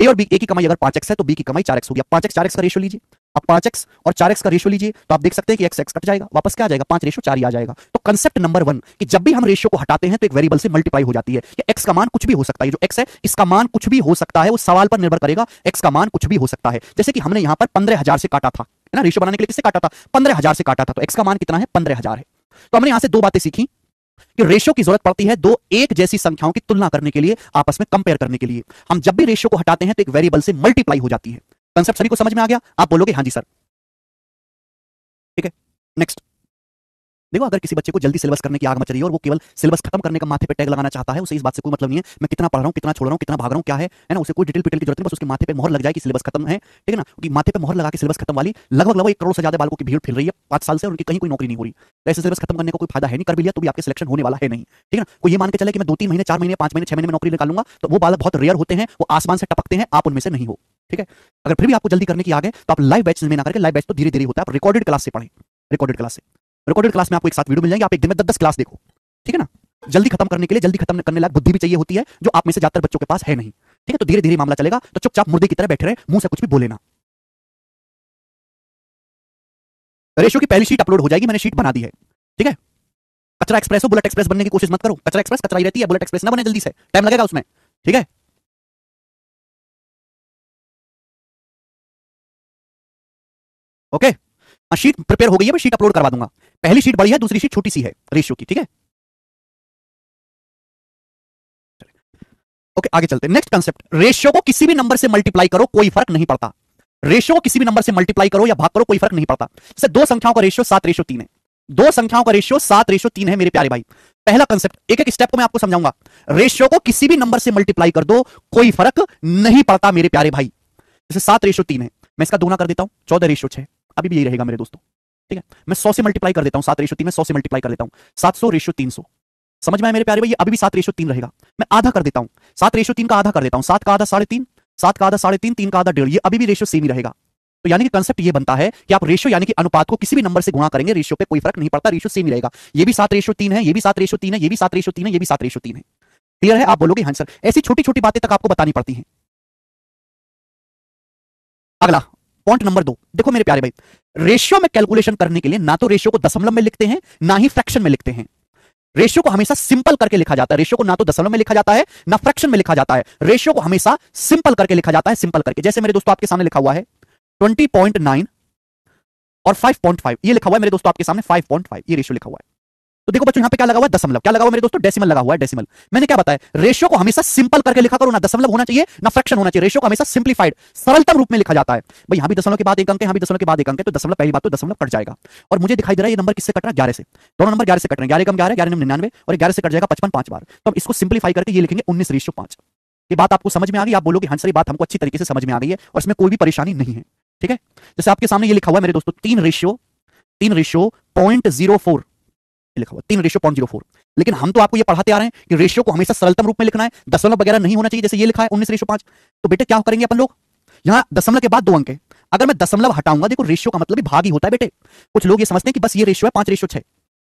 Speaker 1: ए और बी, ए की कमाई अगर 5x है तो बी की कमाई 4x होगी। अब 5x 4x का रेशियो लीजिए, अब 5x और 4x का रेशियो लीजिए, तो आप देख सकते हैं कि x x कट जाएगा, वापस क्या आ जाएगा, 5:4 ही आ जाएगा। तो कंसेप्ट नंबर 1 कि जब भी हम रेशियो को हटाते हैं तो एक वेरिएबल से मल्टीप्लाई हो जाती है। कि x का मान कुछ भी हो सकता है, जो x है इसका मान कुछ भी हो सकता है, वो सवाल पर निर्भर करेगा, x का मान कुछ भी हो सकता है। जैसे कि हमने यहां पर 15,000 से काटा था, है ना, रेशियो बनाने के लिए किससे काटा था, 15,000 से काटा था, तो x का मान कितना है, 15,000 है। तो हमने यहां से दो बातें सीखी कि रेशियो की जरूरत पड़ती है दो एक जैसी संख्याओं की तुलना करने के लिए, आपस में कंपेयर करने के लिए। हम जब भी रेशियो को हटाते हैं तो एक वेरिएबल से मल्टीप्लाई हो जाती है। कंसेप्ट सभी को समझ में आ गया? आप बोलोगे हाँ जी सर, ठीक है। नेक्स्ट देखो, अगर किसी बच्चे को जल्दी सिलेबस करने की आग मच रही है और वो केवल सिलेबस खत्म करने का माथे पे टैग लगाना चाहता है, उसे इस बात से कोई मतलब नहीं है मैं कितना पढ़ रहा हूं, कितना छोड़ रहा हूं, कितना भाग रहा हूं, क्या है ना, उसे कोई डिटेल पिटेल की जरूरत नहीं, बस उसके माथे पे मोहर लग जाए कि सिलेबस खत्म है, ठीक है ना। क्योंकि माथे पे मोहर लगा के सिलेबस खत्म वाली लगभग 1 करोड़ से ज्यादा बालकों की भीड़ फिर रही है 5 साल से, और उनकी कहीं कोई नौकरी नहीं हो रही। तो ऐसे सिलेबस खत्म करने का कोई फायदा है नहीं, कर भी लिया तो भी आपके सिलेक्शन होने वाला है नहीं, ठीक है ना। कोई ये मान के चले कि मैं 2-3 महीने, 4 महीने, 5 महीने, 6 महीने में नौकरी निकालूंगा, तो वो बालक बहुत रेयर होते हैं, वो आसमान से टपकते हैं, आप उनमें से नहीं हो, ठीक है। अगर फिर भी आपको जल्दी करने की आग है तो आप लाइव बैच में ना करके, लाइव बैच तो धीरे धीरे होता है, आप रिकॉर्डेड क्लास से पढ़ें, रिकॉर्डेड क्लास से। रिकॉर्डेड क्लास में आपको एक साथ वीडियो मिल जाएंगे, आप एक दिन में 10-10 क्लास देखो, ठीक है ना। जल्दी खत्म करने के लिए, जल्दी खत्म करने लायक बुद्धि भी चाहिए होती है, जो आप में से ज्यादातर बच्चों के पास है नहीं, ठीक है। तो धीरे धीरे मामला चलेगा, तो चुपचाप मुर्दे की तरह बैठे रहे, मुंह से कुछ भी बोले ना। रेशियो की पहली शीट अपलोड हो जाएगी, मैंने शीट बना दी है, ठीक है। कचरा एक्सप्रेस हो, बुलेट एक्सप्रेस बनने की कोशिश मत करो, कचरा एक्सप्रेस कचरा ही रहती है, बुलेट एक्सप्रेस ना बने जल्दी से, टाइम लगेगा उसमें, ठीक है। ओके, शीट प्रिपेयर हो गई है, मैं शीट अपलोड करवा दूंगा। पहली शीट बड़ी है, दूसरी शीट छोटी सी है रेशियो की, ठीक है। ओके, आगे चलते हैं। नेक्स्ट कंसेप्ट, रेशियो को किसी भी नंबर से मल्टीप्लाई करो कोई फर्क नहीं पड़ता। रेशियो को किसी भी नंबर से मल्टीप्लाई करो या भाग करो कोई फर्क नहीं पड़ता। जैसे दो संख्याओं का रेशियो 7:3 है, दो संख्याओं का रेशियो 7:3 है मेरे प्यारे भाई। पहला कंसेप्ट, एक एक स्टेप को मैं आपको समझाऊंगा। रेशियो को किसी भी नंबर से मल्टीप्लाई कर दो कोई फर्क नहीं पड़ता मेरे प्यारे भाई। जैसे 7:3 है, मैं इसका दोगुना कर देता हूं 14:6, अभी भी यही रहेगा मेरे दोस्तों, ठीक है। मैं 100 से मल्टीप्लाई कर देता हूं, 7:3 में 100 से मल्टीप्लाई कर देता हूं, 700:300। समझ में आया मेरे प्यारे भाई? ये अभी भी 7:3 रहेगा। मैं आधा कर देता हूं, 7:3 का आधा कर देता हूं, 7 का आधा 3.5, 7 का आधा 3.5, 3 का आधा 1.5, ये अभी भी रेशियो सेम ही रहेगा। तो यानी कि कंसेप्ट ये बनता है कि आप रेशियो यानी कि अनुपात को किसी भी नंबर से गुणा करेंगे, रेशियो पे कोई फर्क नहीं पड़ता, रेशियो सेम ही रहेगा। ये भी 7:3 है, ये भी 7:3 है, ये भी 7:3 है, ये भी 7:3 है। क्लियर है? आप बोलोगे हाँ सर, ऐसी छोटी छोटी बातें तक आपको बतानी पड़ती हैं। अगला पॉइंट नंबर 2, देखो मेरे प्यारे भाई, रेशियो में कैलकुलेशन करने के लिए ना तो रेशियो को दशमलव में लिखते हैं ना ही फ्रैक्शन में लिखते हैं। रेशियो को हमेशा सिंपल करके लिखा जाता है। रेशियो को ना तो दशमलव में लिखा जाता है ना फ्रैक्शन में लिखा जाता है। रेशियो को हमेशा सिंपल करके लिखा जाता है, सिंपल करके। जैसे मेरे दोस्तों आपके सामने लिखा हुआ है 20.9 और 5.5, ये लिखा हुआ है मेरे दोस्तों आपके सामने 5.5, ये रेशियो लिखा हुआ है। तो देखो बच्चों, यहां पे क्या लगा हुआ है, दशमलव। क्या लगा हुआ है मेरे दोस्तों, डेसिमल लगा हुआ है, डेसिमल। मैंने क्या बताया, रेशियो को हमेशा सिंपल करके लिखा करो, ना दशमलव होना चाहिए ना फ्रैक्शन होना चाहिए। रेशियो को हमेशा सिंप्लीफाइड, सरलतम रूप में लिखा जाता है। भाई यहां भी दशमलव के बाद एक अंक है, यहां भी दशमलव के बाद एक अंक है, तो दशमलव पहली बात तो दशमलव कट जाएगा। और मुझे दिखाई दे रहा है ये नंबर किससे कट रहा है, 11 से। दोनों नंबर 11 से कट रहे हैं, 11 कम 11, 11 99, और 11 से कट जाएगा 55 5 बार। तो अब इसको सिंप्लीफाई करके ये लिखेंगे 19:5। ये बात आपको समझ में आ गई? आप बोलोगे हाँ सर, ये बात हमको अच्छी तरीके से समझ में आ गई है और इसमें कोई भी परेशानी नहीं है, ठीक है। जैसे आपके सामने ये लिखा हुआ है मेरे दोस्तों 3:0.04 लिखा हुआ 3:0.04। लेकिन हम तो आपको ये पढ़ाते आ रहे हैं कि रेशियो को हमेशा सरलतम रूप में लिखना है, दशमलव वगैरह नहीं होना चाहिए। जैसे ये लिखा है 19:5, तो बेटे क्या करेंगे अपन लोग, यहां दशमलव के बाद 2 अंक है, अगर मैं दशमलव हटाऊंगा, देखो रेशियो का मतलब ही भाग ही होता है बेटे। कुछ लोग ये समझते हैं कि बस ये रेशियो है 5:6,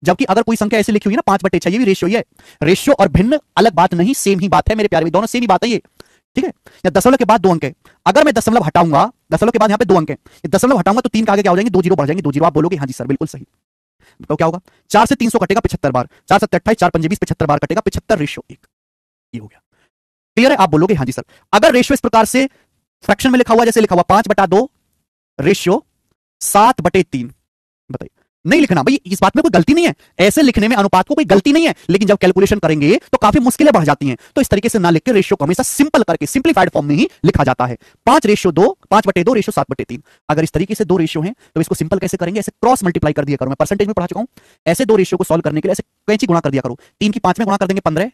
Speaker 1: जबकि अगर कोई संख्या ऐसे लिखी हुई ना 5/6, ये भी रेशियो ही है। रेशियो और भिन्न अलग बात नहीं, सेम ही बात है मेरे प्यारे, दोनों सेम ही बात है ये, ठीक है। या दशमलव के बाद 2 अंक है, अगर मैं दशमलव हटाऊंगा, दशमलव के बाद यहां पे 2 अंक है, दशमलव हटाऊंगा तो 3 के आगे क्या हो जाएंगे, 2 जीरो बढ़ जाएंगे, 2 जीरो। आप बोलोगे हाँ जी सर बिल्कुल सही। तो क्या होगा, 4 से 300 कटेगा 75 बार, 4 7 28, 4 5 20, 75 बार कटेगा, 75:1, ये हो गया। क्लियर है? आप बोलोगे हाँ जी सर। अगर रेशियो इस प्रकार से फ्रैक्शन में लिखा हुआ, जैसे लिखा हुआ 5/2 रेशियो 7/3, बताइए, नहीं लिखना भाई, इस बात में कोई गलती नहीं है, ऐसे लिखने में अनुपात को कोई गलती नहीं है, लेकिन जब कैलकुलेशन करेंगे तो काफी मुश्किलें बढ़ जाती हैं। तो इस तरीके से ना लिख के रेशियो को हमेशा सिंपल करके सिंप्लीफाइड फॉर्म में ही लिखा जाता है। 5:2, 5/2 रेशियो 7/3। अगर इस तरीके से 2 रेशियो हैं तो इसको सिंपल कैसे करेंगे, ऐसे क्रॉस मल्टीप्लाई कर दिया करो। मैं परसेंटेज में पढ़ा चुका हूं, ऐसे 2 रेशियो को सॉल्व करने के लिए ऐसे कैंची गुणा कर दिया करो। 3 की 5 में गुणा कर देंगे 15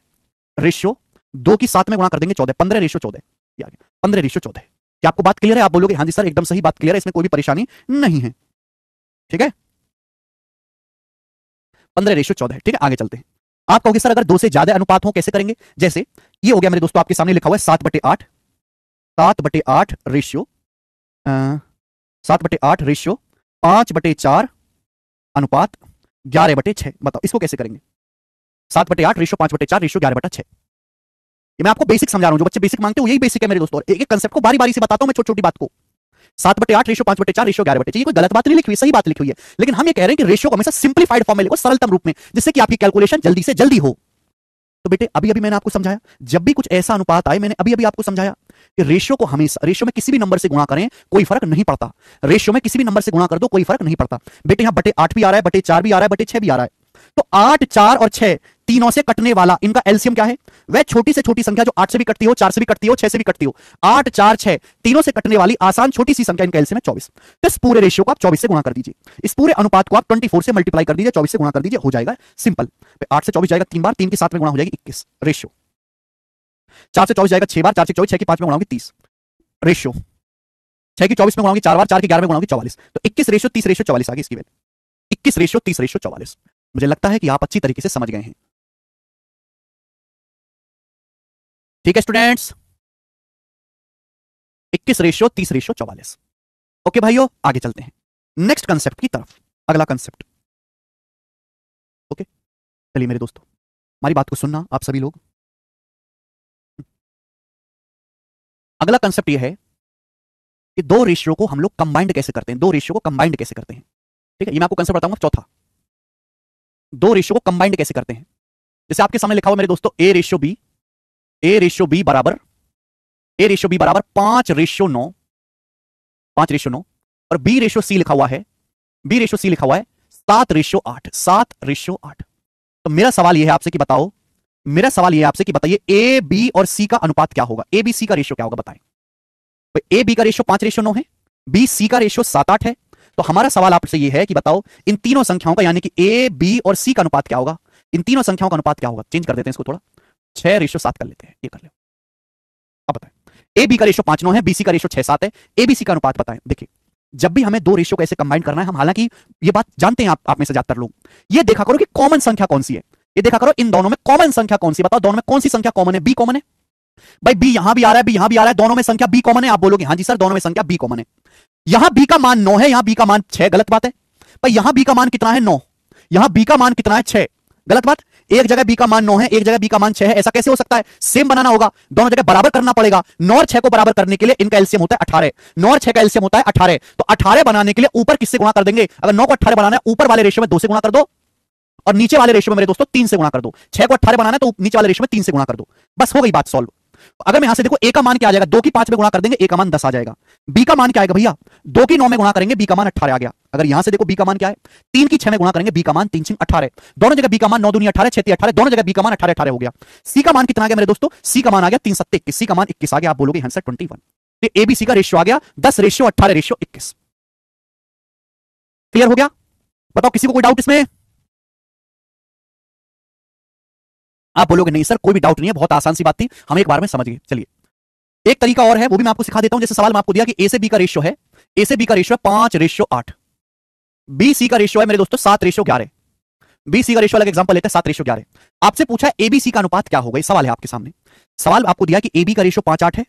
Speaker 1: रेशियो 2 की 7 में गुणा कर देंगे 14, 15:14 ये आ गया 15:14। क्या आपको बात क्लियर है? आप बोलोगे हाँ जी सर एकदम सही बात क्लियर है, इसमें कोई भी परेशानी नहीं है। ठीक है 15:14। ठीक है आगे चलते हैं। आप कहोगे सर अगर 2 से ज्यादा अनुपात हो कैसे करेंगे? जैसे ये हो गया मेरे दोस्तों, आपके सामने लिखा हुआ है 7/8, 7/8 रेशियो 7/8 रेशियो 5/4 अनुपात 11/6। बताओ इसको कैसे करेंगे? 7/8 रेशियो 5/4 रेशियो 11/6। ये मैं आपको बेसिक समझा रहा हूं, जो बच्चे बेसिक मांगते हो यही बेसिक है मेरे दोस्तों। एक एक कंसेप्ट को बारी बारी से बताता हूं मैं, छोटी छोटी बात को। 7/8 रेशियो 5/4 रेशियो 11/6, ये कोई गलत बात नहीं लिखी हुई, सही बात लिखी हुई है। लेकिन हम ये कह रहे हैं कि रेशियो को हमेशा सिंपलीफाइड फॉर्म में लिखो, सरलतम रूप में, जिससे कि आपकी कैलकुलेशन जल्दी से जल्दी हो। तो बेटे अभी अभी मैंने आपको समझाया, जब भी कुछ ऐसा अनुपात आए, मैंने अभी अभी आपको समझाया कि रेशियो को हमेशा, रेशियो में किसी भी नंबर से गुणा करें कोई फर्क नहीं पड़ता। रेशियो में किसी भी नंबर से गुणा कर दो कोई फर्क नहीं पड़ता। बेटे यहां बटे 8 भी आ रहा है, बटे 4 भी आ रहा है, बटे 6 भी आ रहा है। तो 8, 4 और 6 तीनों से कटने वाला इनका एलसीएम क्या है? वह छोटी से छोटी संख्या जो 8 से भी कटती हो, 4 से भी कटती हो, 6 से भी कटती हो। 8, 4, 6 तीनों से कटने वाली आसान छोटी सी संख्या, इनका एलसीएम है 24। तो इस पूरे रेशियो को आप 24 से गुणा कर दीजिए, इस पूरे अनुपात को आप 24 से मल्टीप्लाई कर दीजिए, 24 से गुणा कर दीजिए, हो जाएगा सिंपल। 8 से 24 जाएगा 3 बार, 3 के 7 में गुणा हो जाएगी 21 रेशियो। 4 से 24 जाएगा 6 बार, 4 से 24, 6 की 5 में गुणा होगी 30 रेशियो। 6 की 24 में गुणा होगी 4 बार, 4 की 11 में गुणा होगी 44। तो 21 रेशियो 30 रेशियो 44 आ गई इसकी वैल्यू। 21 ratio 30 ratio 44। मुझे लगता है कि आप अच्छी तरीके से समझ गए हैं। ठीक है स्टूडेंट्स, 21 रेशियो 30 रेशियो 44। ओके भाइयों आगे चलते हैं नेक्स्ट कंसेप्ट की तरफ, अगला कंसेप्ट। ओके चलिए मेरे दोस्तों, हमारी बात को सुनना आप सभी लोग। अगला कंसेप्ट यह है कि दो रेशियो को हम लोग कंबाइंड कैसे करते हैं, दो रेशियो को कंबाइंड कैसे करते हैं। ठीक है ये मैं आपको कंसेप्ट बताऊंगा। चौथा, दो रेशियो को कंबाइंड कैसे करते हैं। जैसे आपके सामने लिखा हुआ मेरे दोस्तों a ratio b, a ratio b बराबर, ए रेशियो बी बराबर 5:9, 5:9, और बी रेशियो सी लिखा हुआ है, बी रेशियो सी लिखा हुआ है 7:8, 7:8। तो मेरा सवाल यह है आपसे कि बताओ, मेरा सवाल यह है आपसे कि बताइए ए बी और सी का अनुपात क्या होगा, ए बी सी का रेशियो क्या होगा बताएं। तो ए बी का रेशियो 5:9 है, बी सी का रेशियो 7:8 है। तो हमारा सवाल आपसे यह है कि बताओ इन तीनों संख्याओं का, यानी कि ए बी और सी का अनुपात क्या होगा, इन तीनों संख्याओं का अनुपात क्या होगा। चेंज कर देते हैं इसको थोड़ा, 6:7 कर लेते हैं, ये कर लो। अब बताएं ए बी का रेशियो 5:9 है, बी सी का रेशियो 6:7 है, ए बी सी का अनुपात बताएं। देखिए जब भी हमें दो रेशियो को ऐसे कंबाइन करना है, हम हालांकि ये बात जानते हैं आप में से ज्यादातर लोग, ये देखा करो कि कॉमन संख्या कौन सी है, ये देखा करो इन दोनों में कॉमन संख्या कौन सी। बताओ दोनों में कौन सी संख्या कॉमन है? बी कॉमन है भाई, बी यहां भी आ रहा है, बी यहां भी आ रहा है, दोनों में संख्या बी कॉमन है। आप बोलोगे हाँ जी सर दोनों में संख्या बी कॉमन है। यहां बी का मान 9 है, यहां बी का मान 6, गलत बात है भाई। यहां बी का मान कितना है? 9। यहां बी का मान कितना है? 6, गलत बात। एक जगह बी का मान 9 है, एक जगह बी का मान 6 है, ऐसा कैसे हो सकता है? सेम बनाना होगा, दोनों जगह बराबर करना पड़ेगा। 9 और 6 को बराबर करने के लिए इनका एलसीएम होता है 18, 9 और 6 का एलसीएम होता है 18। तो 18 बनाने के लिए ऊपर किससे गुणा कर देंगे? अगर 9 को 18 बनाना है ऊपर वाले रेशियो में 2 से गुणा कर दो, और नीचे वाले रेशियो में मेरे दोस्तों 3 से गुणा कर दो। 6 को 18 बनाना है तो नीचे वाले रेशियो में 3 से गुणा कर दो, बस हो गई बात सॉल्व। अगर मैं यहां से देखो ए का मान क्या आ जाएगा, 2 की 5 में गुणा कर देंगे ए का मान 10 आ जाएगा। बी का मान क्या आएगा भैया? 2 की 9 में गुणा करेंगे बी का मान 18 आ गया। अगर यहां से देखो बी का मान क्या है, 3 की 6 में गुणा करेंगे बी का मान 3 6 18, दोनों जगह बी का मान 9 दूनी 18, 6 18, दोनों जगह बी का मान 18 18 हो गया। सी का मान कितना आ गया मेरे दोस्तों? सी का मान आ गया 3 7 21, सी का मान 21 आ गया। आप बोलोगे आंसर 21। ए बी सी का रेशियो आ गया 10:18:21। क्लियर हो गया? बताओ किसी को कोई डाउट इसमें? आप बोलोगे नहीं सर कोई भी डाउट नहीं है, बहुत आसान सी बात थी, हम एक बार में समझ गए। चलिए एक तरीका और है, वो भी मैं आपको सिखा देता हूं। जैसे सवाल में आपको दिया कि ए से बी का रेशियो है, ए से बी का रेशियो है 5:8, बी सी का रेशियो है मेरे दोस्तों 7:11, बी सी का रेशियो अलग एग्जांपल लेते हैं 7:11। आपसे पूछा है ए बी सी का अनुपात क्या होगा, ये सवाल है आपके सामने। सवाल आपको दिया कि ए बी का रेशियो 5:8 है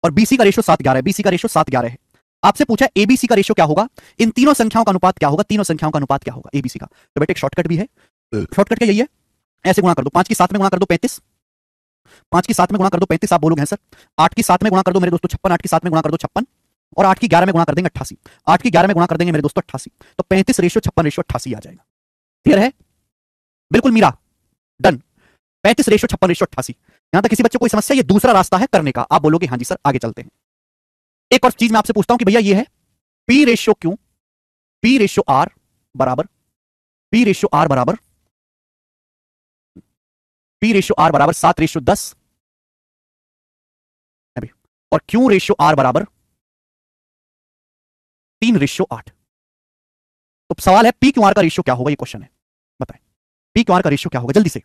Speaker 1: और बी सी का रेशियो 7:11 है, बी सी का रेशियो 7:11 है। आपसे पूछा है ए बी सी का रेशियो क्या होगा, इन तीनों संख्याओं का अनुपात क्या होगा, तीनों संख्याओं का अनुपात क्या होगा ए बी सी का। तो बेटे एक शॉर्टकट भी है, शॉर्टकट क्या यही है, ऐसे गुणा कर दो, 5 की 7 में गुणा कर दो 35, 5 की 7 में गुणा कर दो 35। आप बोलोगे हैं सर 8 की 7 में गुणा कर दो मेरे दोस्तों 56, 8 की 7 में गुणा कर दो 56, और 8 की 11 में गुणा कर देंगे 88, 8 की 11 में गुणा कर देंगे मेरे दोस्तों 88। तो 35:56:88 आ जाएगा। क्लियर है? बिल्कुल मीरा, डन। 35:56:88। यहां तक किसी बच्चे को कोई समस्या? ये दूसरा रास्ता है करने का। आप बोलोगे हाँ जी सर आगे चलते हैं। एक और चीज मैं आपसे पूछता हूं कि भैया ये है p ratio q, p ratio r बराबर, पी रेशियो आर बराबर, पी रेशियो आर बराबर 7:10 और क्यू रेशियो आर बराबर 3:8। तो सवाल है पी क्यू आर का रेशियो क्या होगा, ये क्वेश्चन है, बताएं पी क्यू आर का रेशियो क्या होगा जल्दी से।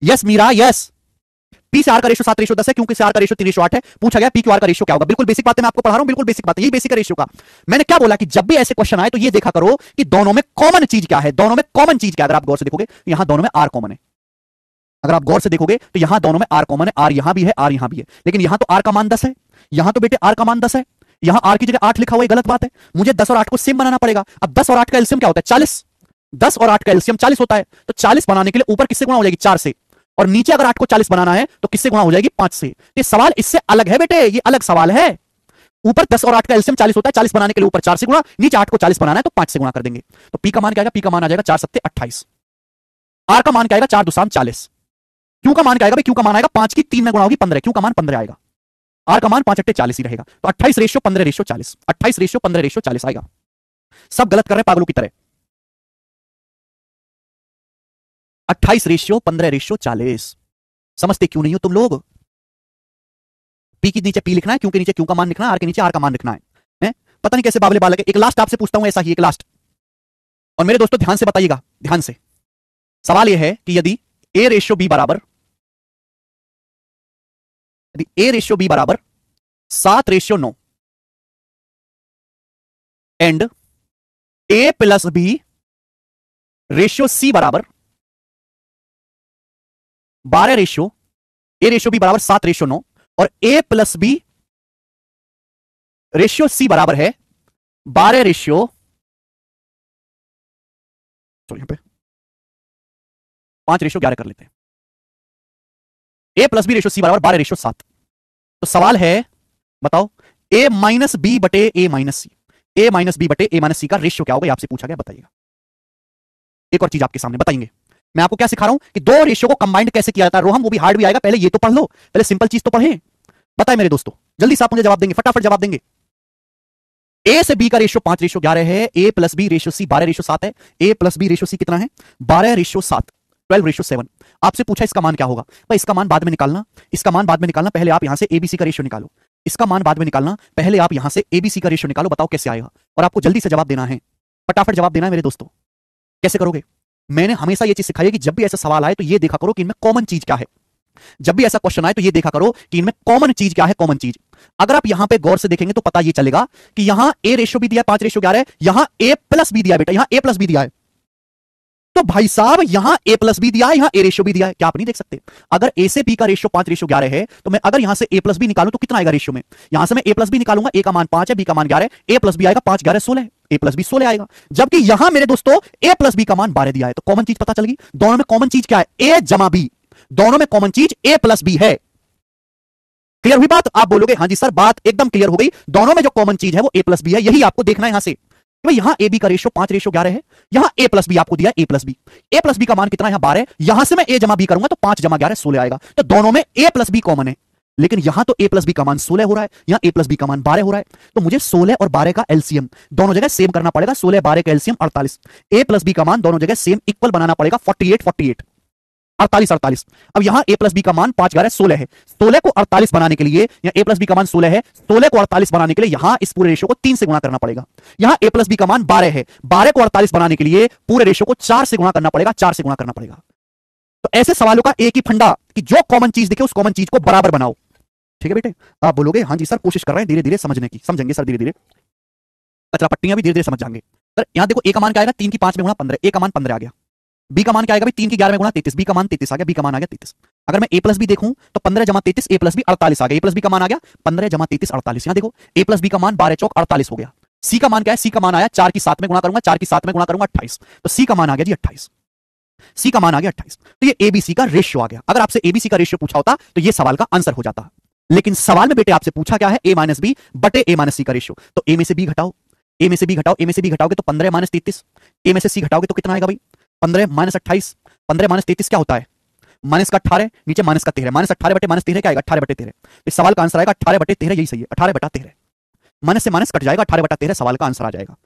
Speaker 1: Yes Meera yes. पी से आर का रेशो 7:10 है क्योंकि से आर का रेशो 3:8 है। पूछा गया पी क्यू आर का रेशो क्या होगा। बिल्कुल बेसिक बातें मैं आपको पढ़ा रहा हूं, बिल्कुल बेसिक बातें, यही बेसिक रेशो का। मैंने क्या बोला कि जब भी ऐसे क्वेश्चन आए तो ये देखा करो कि दोनों में कॉमन चीज क्या है। दोनों में कॉमन चीज क्या है, अगर आप गौर से देखोगे यहां दोनों में आर कॉमन है। अगर आप गौर से देखोगे तो यहां दोनों में आर कॉमन है, आर यहां भी है, आर यहां भी है, लेकिन यहां तो आर का मान 10 है, यहां तो बेटे आर का मान 10 है, यहां आर की जगह 8 लिखा हुआ है, गलत बात है। मुझे 10 और 8 को सेम बनाना पड़ेगा। अब 10 और 8 का एलसीएम क्या होता है 40, 10 और 8 का एलसीएम 40 होता है, तो 40 बनाने के लिए ऊपर किससे गुणा हो जाएगी 4 से, और नीचे अगर 8 को 40 बनाना है तो किससे गुणा हो जाएगी 5 से। ये सवाल इससे अलग है बेटे, ये अलग सवाल है। ऊपर 10 और 8 का एलसीएम 40 होता है, 40 बनाने के लिए ऊपर 4 से गुणा, नीचे 8 को 40 बनाना है तो 5 से गुणा कर देंगे। तो पी का मान क्या आएगा, पी का मान आ जाएगा 4 7 28। आर का मान क्या आएगा 4 2 40। क्यू का मान क्या आएगा भाई, क्यू का मान आएगा 5 की 3 में गुणा होगी 15, क्यू का मान 15 आएगा। आर का मान 5 8 40 ही रहेगा, तो 28:15:40, 28:15:40 आएगा। सब गलत कर रहे हैं पागलों की तरह। 28:15:40 समझते क्यों नहीं हो तुम लोग। पी के नीचे पी लिखना है, क्यू के नीचे क्यू का मान लिखना है, आर के नीचे आर का मान लिखना है? पता नहीं कैसे बावले बालक है। एक लास्ट आपसे पूछता हूं, ऐसा ही एक लास्ट, और मेरे दोस्तों ध्यान से बताइएगा, ध्यान से। सवाल यह है कि यदि ए रेशियो बी बराबर 7:9 and a plus b ratio c बराबर 12, ए रेशियो बी बराबर 7:9 और a plus b ratio c बराबर है 12 यहां पे 5:11 कर लेते हैं। A plus b ratio c बराबर 12:7। तो सवाल है बताओ ए माइनस बी बटे ए माइनस सी, ए माइनस बी बटे ए माइनस सी का रेशियो क्या होगा, आपसे पूछा गया, बताइएगा। एक और चीज आपके सामने बताएंगे, मैं आपको क्या सिखा रहा हूं कि दो रेशियो को कंबाइंड कैसे किया जाता है। रोहम वो भी हार्ड भी आएगा, पहले ये तो पढ़ लो, पहले सिंपल चीज तो पढ़े। बताए मेरे दोस्तों, जल्दी से आप मुझे जवाब देंगे, फटाफट जवाब देंगे। ए से बी का रेशियो 5:11 है, ए प्लस बी रेशियो सी 12:7 है, ए प्लस बी रेशियो सी कितना है 12:7, 12:7। आपसे पूछा इसका मान क्या होगा, भाई इसका मान बाद में निकालना, इसका मान बाद में निकालना, पहले आप यहां से एबीसी का रेशियो निकालो, इसका मान बाद में निकालना, पहले आप यहां से एबीसी का रेशियो निकालो, बताओ कैसे आएगा। और आपको जल्दी से जवाब देना है, फटाफट जवाब देना है मेरे दोस्तों। कैसे करोगे, मैंने हमेशा यह चीज सिखाई है कि जब भी ऐसा सवाल आए तो यह देखा करो कि इनमें कॉमन चीज क्या है। जब भी ऐसा क्वेश्चन आए तो यह देखा करो कि इनमें कॉमन चीज क्या है, कॉमन चीज। अगर आप यहां पे गौर से देखेंगे तो पता यह चलेगा कि यहां ए रेशियो भी दिया 5:11 है, यहां ए प्लस बी दिया, बेटा यहां ए प्लस बी दिया है, तो भाई साहब यहां ए प्लस बी दिया है, यहां ए रेशियो भी दिया है। क्या आप नहीं देख सकते, अगर ए से बी का रेशियो 5:11 है तो मैं अगर यहां से ए प्लस बी निकालूं तो कितना आएगा रेशियो में, यहां से मैं ए प्लस बी निकालूंगा, ए का मान 5 है, बी का मान 11 है, ए प्लस बी आएगा 5 11 16, ए प्लस बी 16 आएगा। जबकि यहां मेरे दोस्तों ए प्लस बी का मान 12 दिया है, तो कॉमन चीज पता चल गई। दोनों में कॉमन चीज क्या है, ए जमा बी, दोनों में कॉमन चीज ए प्लस बी है। क्लियर हुई बात, आप बोलोगे हां जी सर बात एकदम क्लियर हो गई, दोनों में जो कॉमन चीज है वो ए प्लस बी है, यही आपको देखना है। यहां से यहां ए बी का रेशियो 5:11 है, यहां ए प्लस बी आपको दिया ए प्लस बी का मान कितना है यहां 12, यहां से मैं ए जमा बी करूंगा तो 5 जमा 11 16 आएगा। तो दोनों में ए प्लस बी कॉमन है, लेकिन यहां तो ए प्लस बी का मान 16 हो रहा है, यहां ए प्लस बी का मान 12 हो रहा है, तो मुझे 16 और 12 का एलसीएम दोनों जगह सेम करना पड़ेगा। 16 12 का एलसीएम 48, ए प्लस बी का मान दोनों जगह सेम इक्वल बनाना पड़ेगा 48 48 48 48। अब यहां ए प्लस बी का मान 5 11 16 है, 16 को 48 बनाने के लिए, यहां ए प्लस बी का मान 16 है, 16 को 48 बनाने के लिए यहां इस पूरे रेशियो को 3 से गुणा करना पड़ेगा। यहां ए प्लस बी का मान 12 है, 12 को 48 बनाने के लिए पूरे रेशियो को 4 से गुणा करना पड़ेगा, 4 से गुणा करना पड़ेगा। तो ऐसे सवालों का एक ही फंडा कि जो कॉमन चीज दिखे उस कॉमन चीज को बराबर बनाओ। ठीक है बेटे, आप बोलोगे हां जी सर कोशिश कर रहे हैं धीरे धीरे समझने की, समझेंगे सर धीरे धीरे, कचरा पट्टियां भी धीरे धीरे समझ जाएंगे सर। यहां देखो ए का मान क्या आएगा 3 की 5 में गुणा 15, ए का मान 15 आ गया। बी का मान क्या आएगा भाई 3 की 11 में गुणा 33, बी का मान 33 आ गया, बी का मान आ गया 33। अगर मैं ए प्लस बी देखूं तो 15 जमा 33 ए प्लस बी 48 आ गया, ए प्लस बी का मान आ गया 15 जमा 33 48। यहां देखो ए प्लस बी का मान 12 चौक 48 हो गया। सी का मान क्या है, सी का मान आया 4 की 7 में गुणा करूंगा, 4 की 7 में गुणा करूंगा 28, तो सी का मान आ गया जी 28, सी का मान आ गया 28। तो ये एबीसी का रेशियो आ गया। अगर आपसे एबीसी का रेशियो पूछा होता तो ये सवाल का आंसर हो जाता, लेकिन सवाल में बेटे आपसे पूछा क्या है ए माइनस बी बटे ए माइनस सी का रेशियो। तो ए में से बी घटाओ, ए में से बी घटाओ, ए में से बी घटाओगे तो 15 माइनस 33, ए में से सी घटाओगे तो कितना आएगा भाई 15 माइनस 28, 15 माइनस 33 क्या होता है माइनस का 18, नीचे माइनस का 13, माइनस 18 बटे माइनस 13 क्या आएगा 18 बटे 13। इस सवाल का आंसर आएगा 18 बटे 13, यही सही है 18 बटा 13, माइनस से माइनस कट जाएगा 18 बटा 13 सवाल का आंसर आ जाएगा।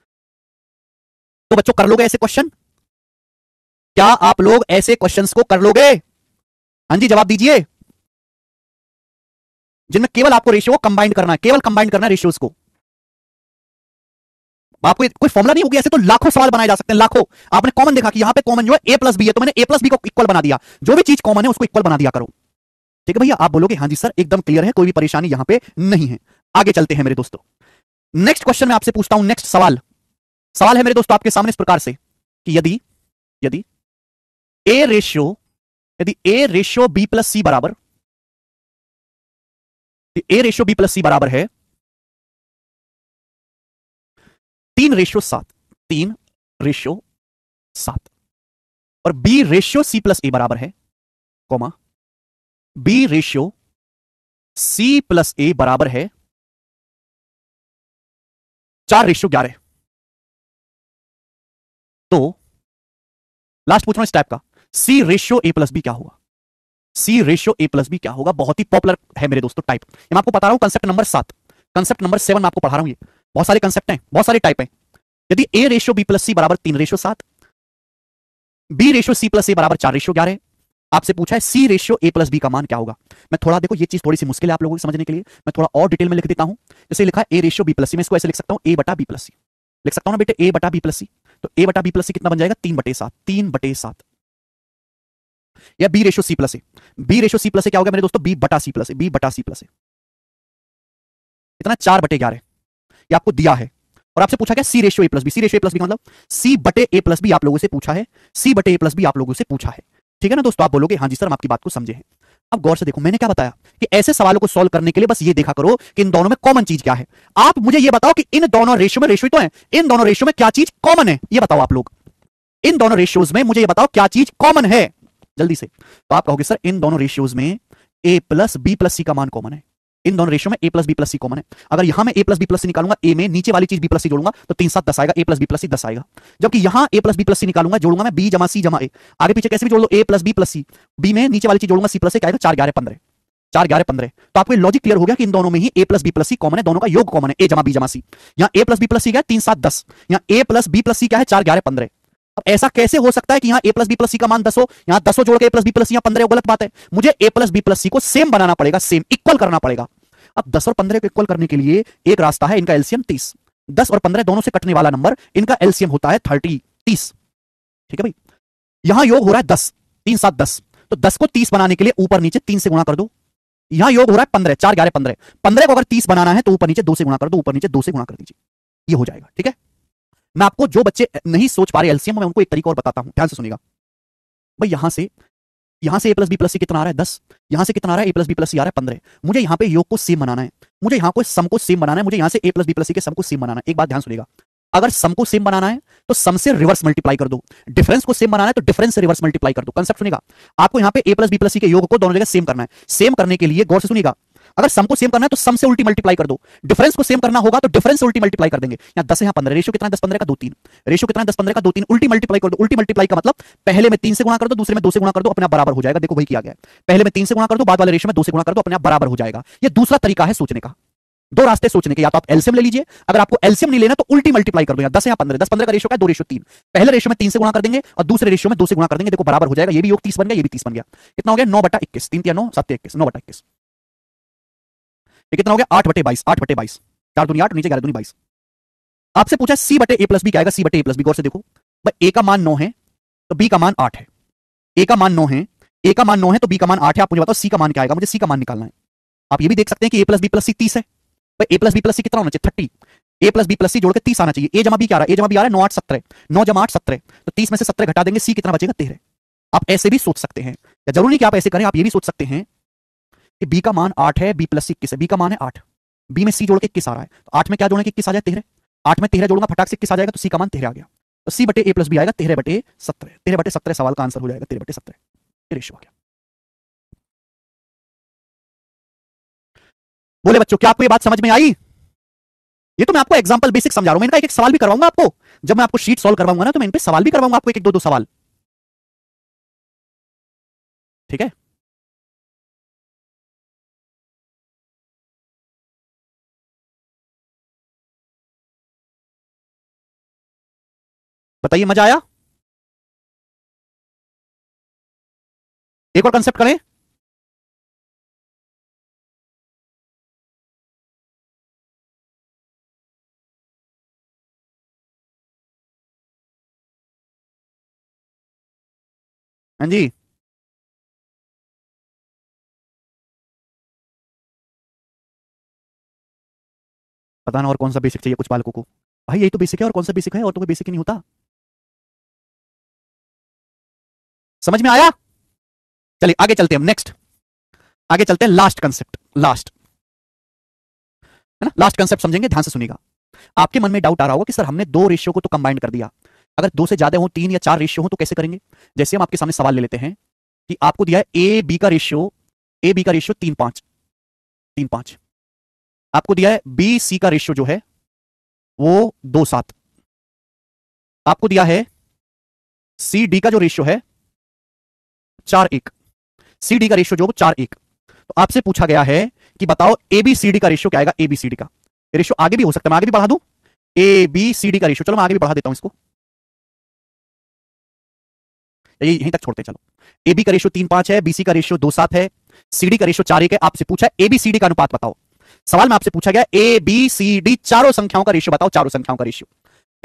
Speaker 1: तो बच्चों कर लोगे ऐसे क्वेश्चन, क्या आप लोग ऐसे क्वेश्चंस को कर लोगे, हां जी जवाब दीजिए, जिनमें केवल आपको रेशियो को कंबाइन करना है, केवल कंबाइन करना है रेशियोज को। आपको कोई फॉर्मुला नहीं होगी, ऐसे तो लाखों सवाल बनाए जा सकते हैं, लाखों। आपने कॉमन देखा कि यहां पे कॉमन जो है a प्लस बी है, तो मैंने a प्लस बी को इक्वल बना दिया। जो भी चीज कॉमन है उसको इक्वल बना दिया करो। ठीक है भैया, आप बोलोगे हाँ जी सर एकदम क्लियर है, कोई भी परेशानी यहां पे नहीं है। आगे चलते हैं मेरे दोस्तों। नेक्स्ट क्वेश्चन मैं आपसे पूछता हूं, नेक्स्ट सवाल। सवाल है मेरे दोस्तों आपके सामने इस प्रकार से कि यदि यदि ए रेशियो यदि A ratio B plus C बराबर ए रेशियो बी प्लस सी बराबर है 3:7, 3:7, और B ratio C plus A बराबर है, comma, B ratio C plus A बराबर है 4:11, तो लास्ट पूछ रहा हूं इस टाइप का, सी रेशियो ए प्लस बी क्या होगा? सी रेशियो ए प्लस बी क्या होगा? बहुत ही पॉपुलर है मेरे दोस्तों टाइप। मैं आपको बता रहा हूं कंसेप्ट नंबर 7, कंसेप्ट नंबर 7 मैं आपको पढ़ा रहा हूं। ये बहुत सारे कंसेप्ट हैं, बहुत सारे टाइप हैं। यदि A ratio B plus C बराबर 3:7, B ratio C plus A बराबर 4:11, आपसे पूछा है सी रेशियो ए प्लस बी का मान क्या होगा। मैं थोड़ा, देखो ये चीज थोड़ी सी मुश्किल है आप लोगों को समझने के लिए, मैं थोड़ा और डिटेल में लिख देता हूं। जैसे लिखा है ए रेशियो बी प्लस सी, मैं इसको ऐसे लिख सकता हूं ए बटा बी प्लस सी, लिख सकता हूं ना बेटे, ए बटा बी प्लस सी। तो ए बटा बी प्लस सी कितना बन जाएगा? 3/7, 3/7। या बी रेशियो सी प्लस ए, बी रेशियो सी प्लस ए क्या होगा मेरे दोस्तों? बी बटा सी प्लस ए, बी बटा सी प्लस ए, इतना 4/11 ये आपको दिया है। और आपसे पूछा क्या? सी ratio A plus B, C ratio A plus B का मतलब सी बटे ए प्लस बी आप लोगों से पूछा है, सी बटे ए प्लस बी आप लोगों से पूछा है। ठीक है ना दोस्तों, आप बोलोगे हाँ जी सर हम आपकी बात को समझे हैं। अब गौर से देखो, मैंने क्या बताया कि ऐसे सवालों को सॉल्व करने के लिए बस ये देखा करो कि इन दोनों में कॉमन चीज क्या है। आप मुझे ये बताओ कि इन दोनों रेशियो में, रेशियो तो है, इन दोनों रेशियो में क्या चीज कॉमन है, ये बताओ आप लोग। इन दोनों रेशियोज में मुझे ये बताओ क्या चीज कॉमन है, जल्दी से। तो आप कहोगे सर इन दोनों रेशियोज में ए प्लस बी प्लस सी का मान कॉमन है, इन दोनों रेशियो में ए प्लस बी प्लस सी कॉमन है। अगर यहां मैं ए प्लस बी प्लस सी निकालूंगा, ए में नीचे वाली चीज बी प्लस सी जोड़ूंगा तो 3 7 10 आएगा, ए प्लस बी प्लस सी 10 आएगा। जबकि यहां ए प्लस बी प्लस सी निकालूंगा, जोड़ूंगा मैं बी जमा सी जमा ए, आगे पीछे कैसे भी जोड़ लो, ए प्लस बी, बी में नीचे वाली चीज जोड़ूंगा सी प्लस ए, क्या आएगा? 4 11 15, 4 11 15। तो आपको लॉजिक क्लियर हो गया कि इन दोनों में ही ए प्लस बी प्लस सी कॉमन है, दोनों का योग कॉमन है, ए जमा बी जमा सी। यहाँ ए प्लस बी प्लस सी क्या है? 3 7 10। यहाँ ए प्लस बी प्लस सी क्या है? 4 11 15। अब ऐसा कैसे हो सकता है कि यहाँ ए प्लस बी प्लस सी का मान 10 हो, यहाँ 10 जोड़ के ए प्लस बी प्लस सी 15 हो? गलत बात है। मुझे ए प्लस बी प्लस सी को सेम बनाना पड़ेगा, सेम इक्वल करना पड़ेगा। अब 10 और 15 को इक्वल करने के लिए एक रास्ता है, इनका एलसीएम 30। 10 और 15 दोनों से कटने वाला नंबर, इनका एलसीएम होता है 30। ठीक है भाई, यहां योग हो रहा है 10, 3 7 10, तो 10 को 30 बनाने के लिए ऊपर नीचे 3 से गुणा कर दो। यहां योग हो रहा है 15, 4 11 15, 15 को अगर 30 बनाना है तो ऊपर नीचे 2 से गुणा कर दो, ऊपर नीचे 2 से गुणा कर दीजिए, ये हो जाएगा। ठीक है, मैं आपको जो बच्चे नहीं सोच पा रहे एलसीएम, मैं उनको एक तरीका और बताता हूं, ध्यान से सुनिएगा भाई। यहां से ए प्लस बी प्लस सी कितना आ रहा है? 10। यहां से कितना आ रहा है? ए प्लस बी प्लस सी आ रहा है 15। मुझे यहां पे योग को सेम बनाना है, मुझे यहां को सम को सेम बनाना है, मुझे यहां से ए प्लस बी प्लस सी के सम को सेम बनाना है। एक बात ध्यान सुनिएगा, अगर सम को सेम बनाना है तो सम से रिवर्स मल्टीप्लाई कर दो, डिफरेंस को सेम बनाना है तो डिफरेंस से रिवर्स मल्टीप्लाई कर दो। कंसेप्ट सुनिएगा, आपको यहां पे ए प्लस बी प्लस सी के योग को दोनों जगह सेम करना है। सेम करने के लिए गौर से सुनिएगा, अगर सम को सेम करना है तो सम से उल्टी मल्टीप्लाई कर दो, डिफरेंस को सेम करना होगा तो डिफरेंस से उल्टी मल्टीप्लाई कर देंगे। यहाँ 10 है, यहाँ 15, रेशियो कितना है? 10 15 का 2 3, रेशियो कितना है? 10 15 का 2 3, उल्टी मल्टीप्लाई कर दो। उल्टी मल्टीप्लाई का मतलब पहले में 3 से गुणा कर दो, दूसरे में 2 से गुणा कर दो, अपने आप बराबर हो जाएगा। देखो वही किया गया है, पहले में 3 से गुणा कर दो, बाद वाले रेशियो में 2 से गुणा कर दो, अपने आप बराबर हो जाएगा। ये दूसरा तरीका है सोचने का। दो रास्ते सोचने के, या तो आप एलसीएम ले लीजिए, अगर आपको एलसीएम नहीं लेना तो उल्टी मल्टीप्लाई कर दो। यहाँ 10 है, यहाँ 15, 10 15 का रेशियो क्या है? 2:3। पहले रेशियो में 3 से गुणा कर देंगे और दूसरे रेशियो में 2 से गुणा कर देंगे, देखो बराबर हो जाएगा। ये भी योग 30 बन गया, ये भी 30 बन गया। कितना हो गया? 9/21, 3 9 7 21, 9/21। ये कितना हो गया? 8/22, 8/22, 4 दूनी 8, नीचे 11 दूनी 22। आपसे पूछा सी बटे ए प्लस बी क्या आएगा? सी बटे ए प्लस बी, गौर से देखो भाई, ए का मान 9 है तो बी का मान 8 है। ए का मान 9 है, ए का मान 9 है तो बी का मान 8 है। आप मुझे बताओ सी का मान क्या आएगा? मुझे सी का मान निकालना है। आप ये भी देख सकते हैं कि ए प्लस बी प्लस सी 30 है भाई, ए प्लस बी प्लस सी कितना होना चाहिए? 30। ए प्लस बी प्लस सी जोड़ के 30 आना चाहिए। ए जमा बी क्या आ रहा है? ए जमा बी आ रहा है 9 8 17, 9 जमा 8 17, तो 30 में से 17 घटा देंगे, सी कितना बचेगा? 13। आप ऐसे भी सोच सकते हैं, या जरूरी नहीं कि आप ऐसे करें, आप ये भी सोच सकते हैं कि बी का मान 8 है, बी प्लस सी 21 है, बी का मान है 8, बी में सी जोड़ के 21 आ रहा है, तो 8 में क्या जोड़ेंगे? 21 आ जाए 13, 8 में 13 जोड़ूंगा फटाक से 21 आ जाएगा, तो सी का मान 13 आ गया। तो सी बटे ए प्लस बी आएगा 13/17, 13/17 सवाल का आंसर हो जाएगा 13/17, ये रेशियो आ गया। बोले बच्चों क्या आपको ये बात समझ में आई? ये तो मैं आपको एग्जांपल बेसिक समझा रहा हूं, मैं इनका एक सवाल भी करवाऊंगा आपको, जब मैं आपको शीट सॉल्व करवाऊंगा ना तो मैं इन पे सवाल भी करवाऊंगा आपको, एक एक दो दो सवाल। ठीक है, बताइए मजा आया? एक और कंसेप्ट करें। हाँ जी, पता ना और कौन सा बेसिक चाहिए कुछ बालकों को। भाई यही तो बेसिक है, और कौन सा बेसिक है, और तो कोई बेसिक ही नहीं होता। समझ में आया? चलिए आगे चलते हैं हम, नेक्स्ट आगे चलते हैं, लास्ट कंसेप्ट, लास्ट है ना, लास्ट कंसेप्ट समझेंगे, ध्यान से सुनिएगा। आपके मन में डाउट आ रहा होगा कि सर हमने दो रेशियो को तो कंबाइंड कर दिया, अगर दो से ज्यादा हो, तीन या चार रेशियो हो तो कैसे करेंगे? जैसे हम आपके सामने सवाल ले लेते हैं कि आपको दिया है ए बी का रेशियो, ए बी का रेशियो 3:5, 3:5। आपको दिया है बी सी का रेशियो जो है वो 2:7। आपको दिया है सी डी का जो रेशियो है 4:1, सी डी का रेशियो जो 4:1। तो आपसे पूछा गया है कि बताओ ए बी सी डी का रेशियो क्या आएगा, ए बी सी डी का रेशियो आगे भी हो सकता है, मैं आगे भी बढ़ा दूं, ए बी सी डी का रेशियो, चलो मैं आगे भी बढ़ा देता हूं इसको, यहीं तक छोड़ते हैं चलो। ए बी का रेशियो 3:5 है, बी सी का रेशियो 2:7 है, सी डी का रेशियो 4:1 है। आपसे पूछा है ए बी सी डी का अनुपात बताओ। सवाल में आपसे पूछा गया ए बी सी डी चारों संख्याओं का रेशियो बताओ, चारों संख्याओं का रेशियो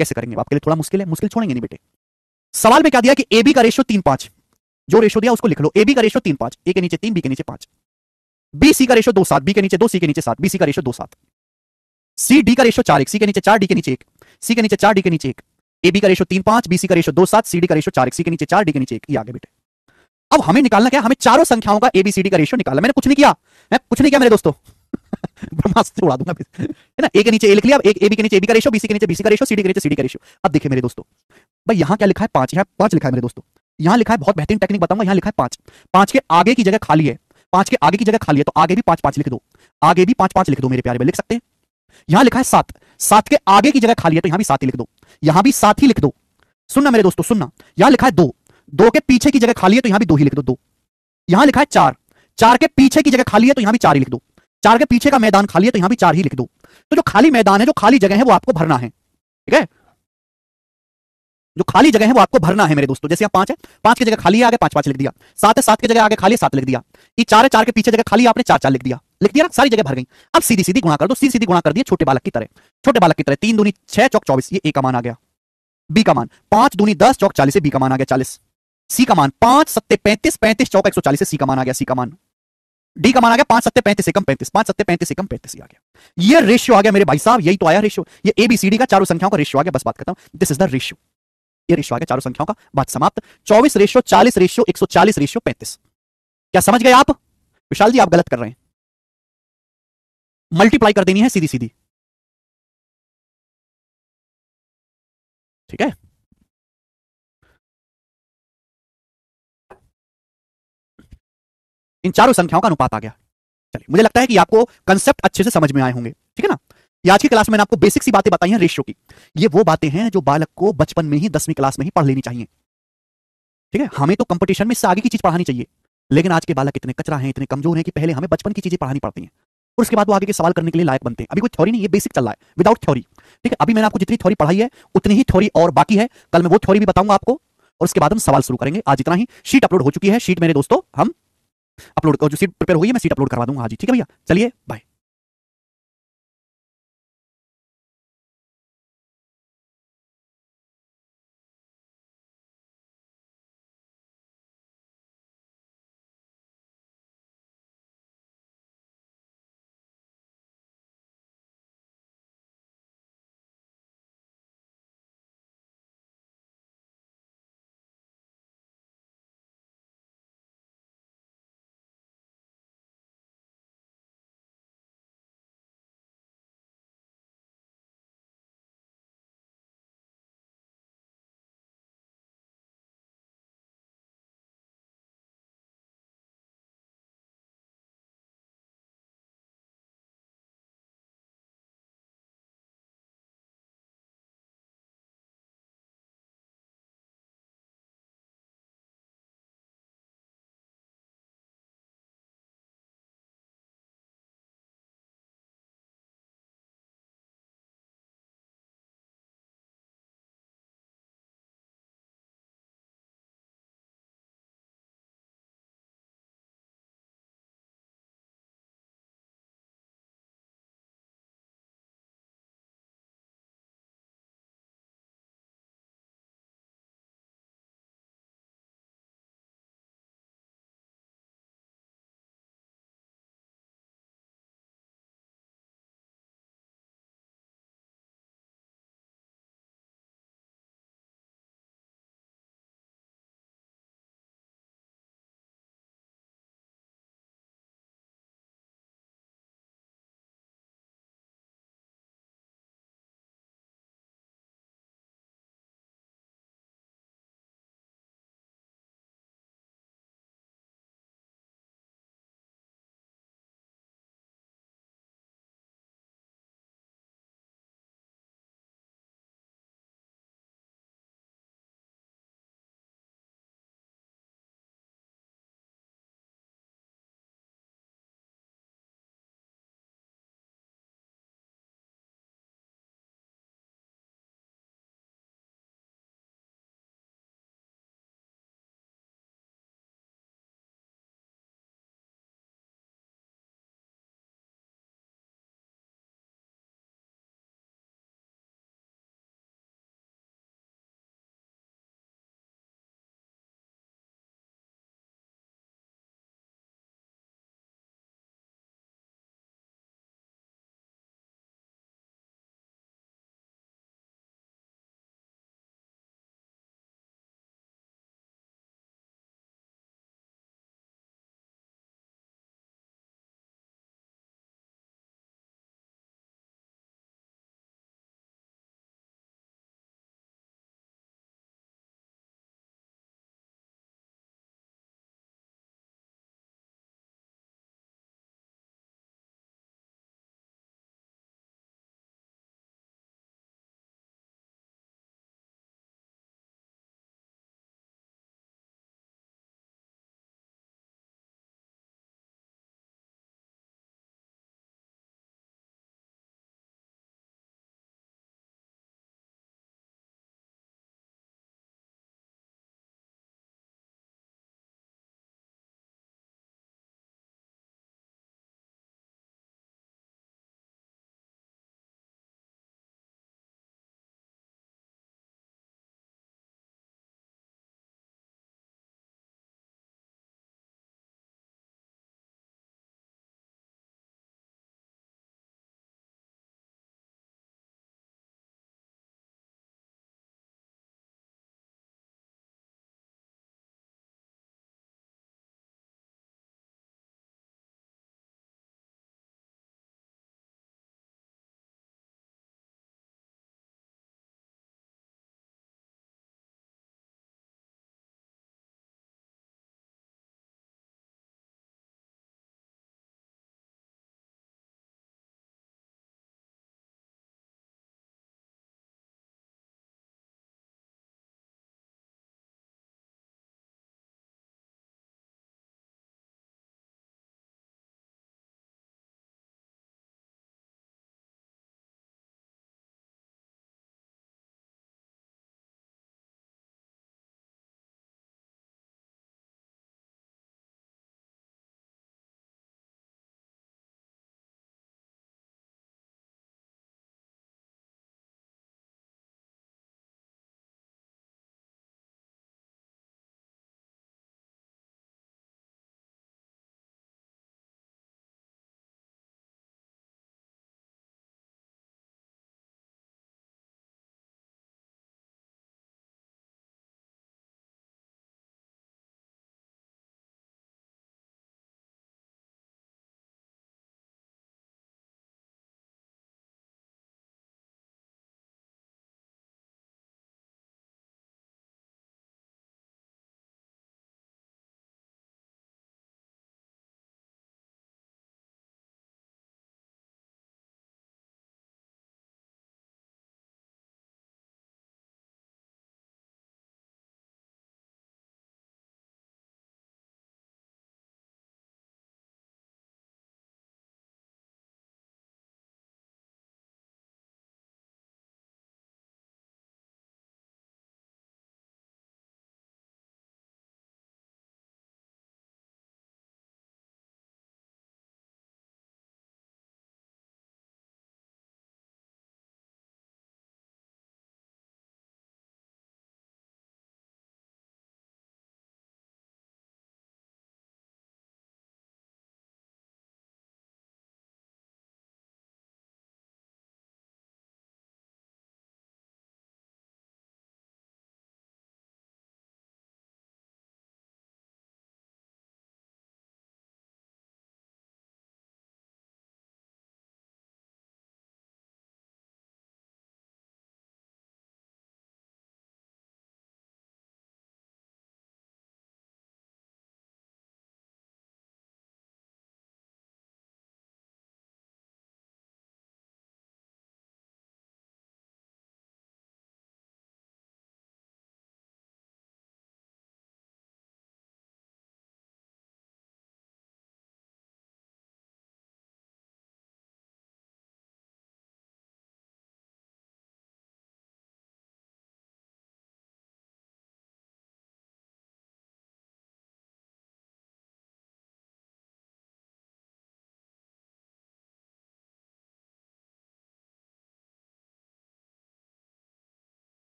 Speaker 1: कैसे करेंगे? आपके लिए थोड़ा मुश्किल है, मुश्किल छोड़ेंगे नहीं बेटे। सवाल में क्या दिया कि ए बी का रेशियो 3:5, जो रेशियो दिया उसको लिख लो, ए बी का रेशियो 3:5, ए के नीचे 3 बी के नीचे 5, बी सी का रेशियो 2:7, बी के नीचे 2 सी के नीचे 7, बी सी का रेशियो 2:7, सी डी का रेशियो 4:1, सी के नीचे 4 डी के नीचे 1, सी के नीचे 4 डी के नीचे 1, ए बी का रेशियो 3:5, बी सी का रेशियो 2:7, सी डी का रेशियो 4:1, सी के नीचे 4 डी के नीचे 1। ये आगे बेटे। अब हमें निकालना क्या, हमें चारों संख्याओं का एबीसीडी का रेशियो निकालना। मैंने कुछ नहीं किया, मैं कुछ नहीं किया मेरे दोस्तों ब्रह्मास्त्र से उड़ा दूंगा है ना। ए के नीचे ए लिख लिया, एक ए बी के नीचे ए बी का रेशियो, बी सी के नीचे बी सी का रेशियो, सी डी के नीचे सी डी का रेशियो। अब देखिए मेरे दोस्तों, भाई यहां क्या लिखा है 5, यहां 5 लिखा है मेरे दोस्तों, यहां लिखा है, बहुत बेहतरीन टेक्निक बताऊंगा, यहां लिखा है 5, 5 के आगे की जगह खाली है, 5 के आगे की जगह खाली है, तो आगे भी 5 5 लिख दो, आगे भी 5 5 लिख दो मेरे प्यारे भाई, लिख सकते हैं। यहां लिखा है 7, 7 के आगे की जगह खाली है, तो यहां भी 7 ही लिख दो, यहां भी 7 ही लिख दो। सुनना मेरे दोस्तों, सुनना, यहां लिखा है 2, 2 के पीछे की जगह खाली है, तो यहां भी 2 ही लिख दो, 2। यहां लिखा है 4, 4 के पीछे की जगह खाली है, तो यहां भी 4 ही लिख दो, 4 के पीछे का मैदान खाली है, तो यहां भी 4 ही लिख दो। तो जो खाली मैदान है, जो खाली जगह है, वो आपको भरना है, ठीक है? जो खाली जगह है वो आपको भरना है मेरे दोस्तों। जैसे यहाँ 5 है, 5 की जगह खाली है, आगे 5 5 लिख दिया, 7 है, 7 की जगह आगे खाली है, 7 लिख दिया, ये 4 है, 4 के पीछे जगह खाली है, आपने 4 4 लिख दिया, लिख दिया ना, सारी जगह भर गई। अब सीधी सीधी गुणा कर दो, सीधी सीधी गुणा कर दिया छोटे बालक की तरह, छोटे बालक की तरह, 3 दूनी 6 चौक 24, ये ए का मान आ गया, बी का मान 5 दूनी 10 चौक 40 है, बी का मान आ गया 40, सी का मान 5 सत्ते 35, 35 चौक 140 है, सी का मान आ गया, सी का मान, डी का मान आ गया 5 सत्ते 35 एकम 35, 5 सत्ते 35 एकम 35 आ गया। ये रेशियो आ गया मेरे भाई साहब, यही तो आया रेशियो, ये एबीसीडी का चारों संख्याओं का रेशियो आ गया। बस बात करता हूं, दिस इज द रेशियो, ये रेशियो आ गया चारों संख्याओं का, बात समाप्त। 24 रेशियो 40 रेशियो 140 रेशियो 35। क्या समझ गए आप? विशाल जी आप गलत कर रहे हैं, मल्टीप्लाई कर देनी है सीधी सीधी, ठीक है? इन चारों संख्याओं का अनुपात आ गया। चलिए, मुझे लगता है कि आपको कंसेप्ट अच्छे से समझ में आए होंगे, ठीक है ना? ये आज की क्लास में मैंने आपको बेसिक सी बातें बताई हैं रेशियो की। ये वो बातें हैं जो बालक को बचपन में ही 10वीं क्लास में ही पढ़ लेनी चाहिए, ठीक है? हमें तो कंपटीशन में इससे आगे की चीज पढ़ानी चाहिए, लेकिन आज के बालक इतने कचरा हैं, इतने कमजोर हैं कि पहले हमें बचपन की चीजें पढ़ानी पड़ती हैं, और उसके बाद वो आगे के सवाल करने के लिए लायक बनते हैं। अभी कोई थ्योरी नहीं, ये बेसिक चल रहा है, विदाउट थ्योरी, ठीक है? अभी मैंने आपको जितनी थ्योरी पढ़ाई है उतनी ही थ्योरी और बाकी है, कल मैं वो थ्योरी भी बताऊंगा आपको, और उसके बाद हम सवाल शुरू करेंगे। आज इतना ही। शीट अपलोड हो चुकी है, शीट मेरे दोस्तों हम अपलोड, जो सीट प्रिपेयर हुई है मैं सीट अपलोड करवा दूंगा आज ही, ठीक है भैया? चलिए बाय।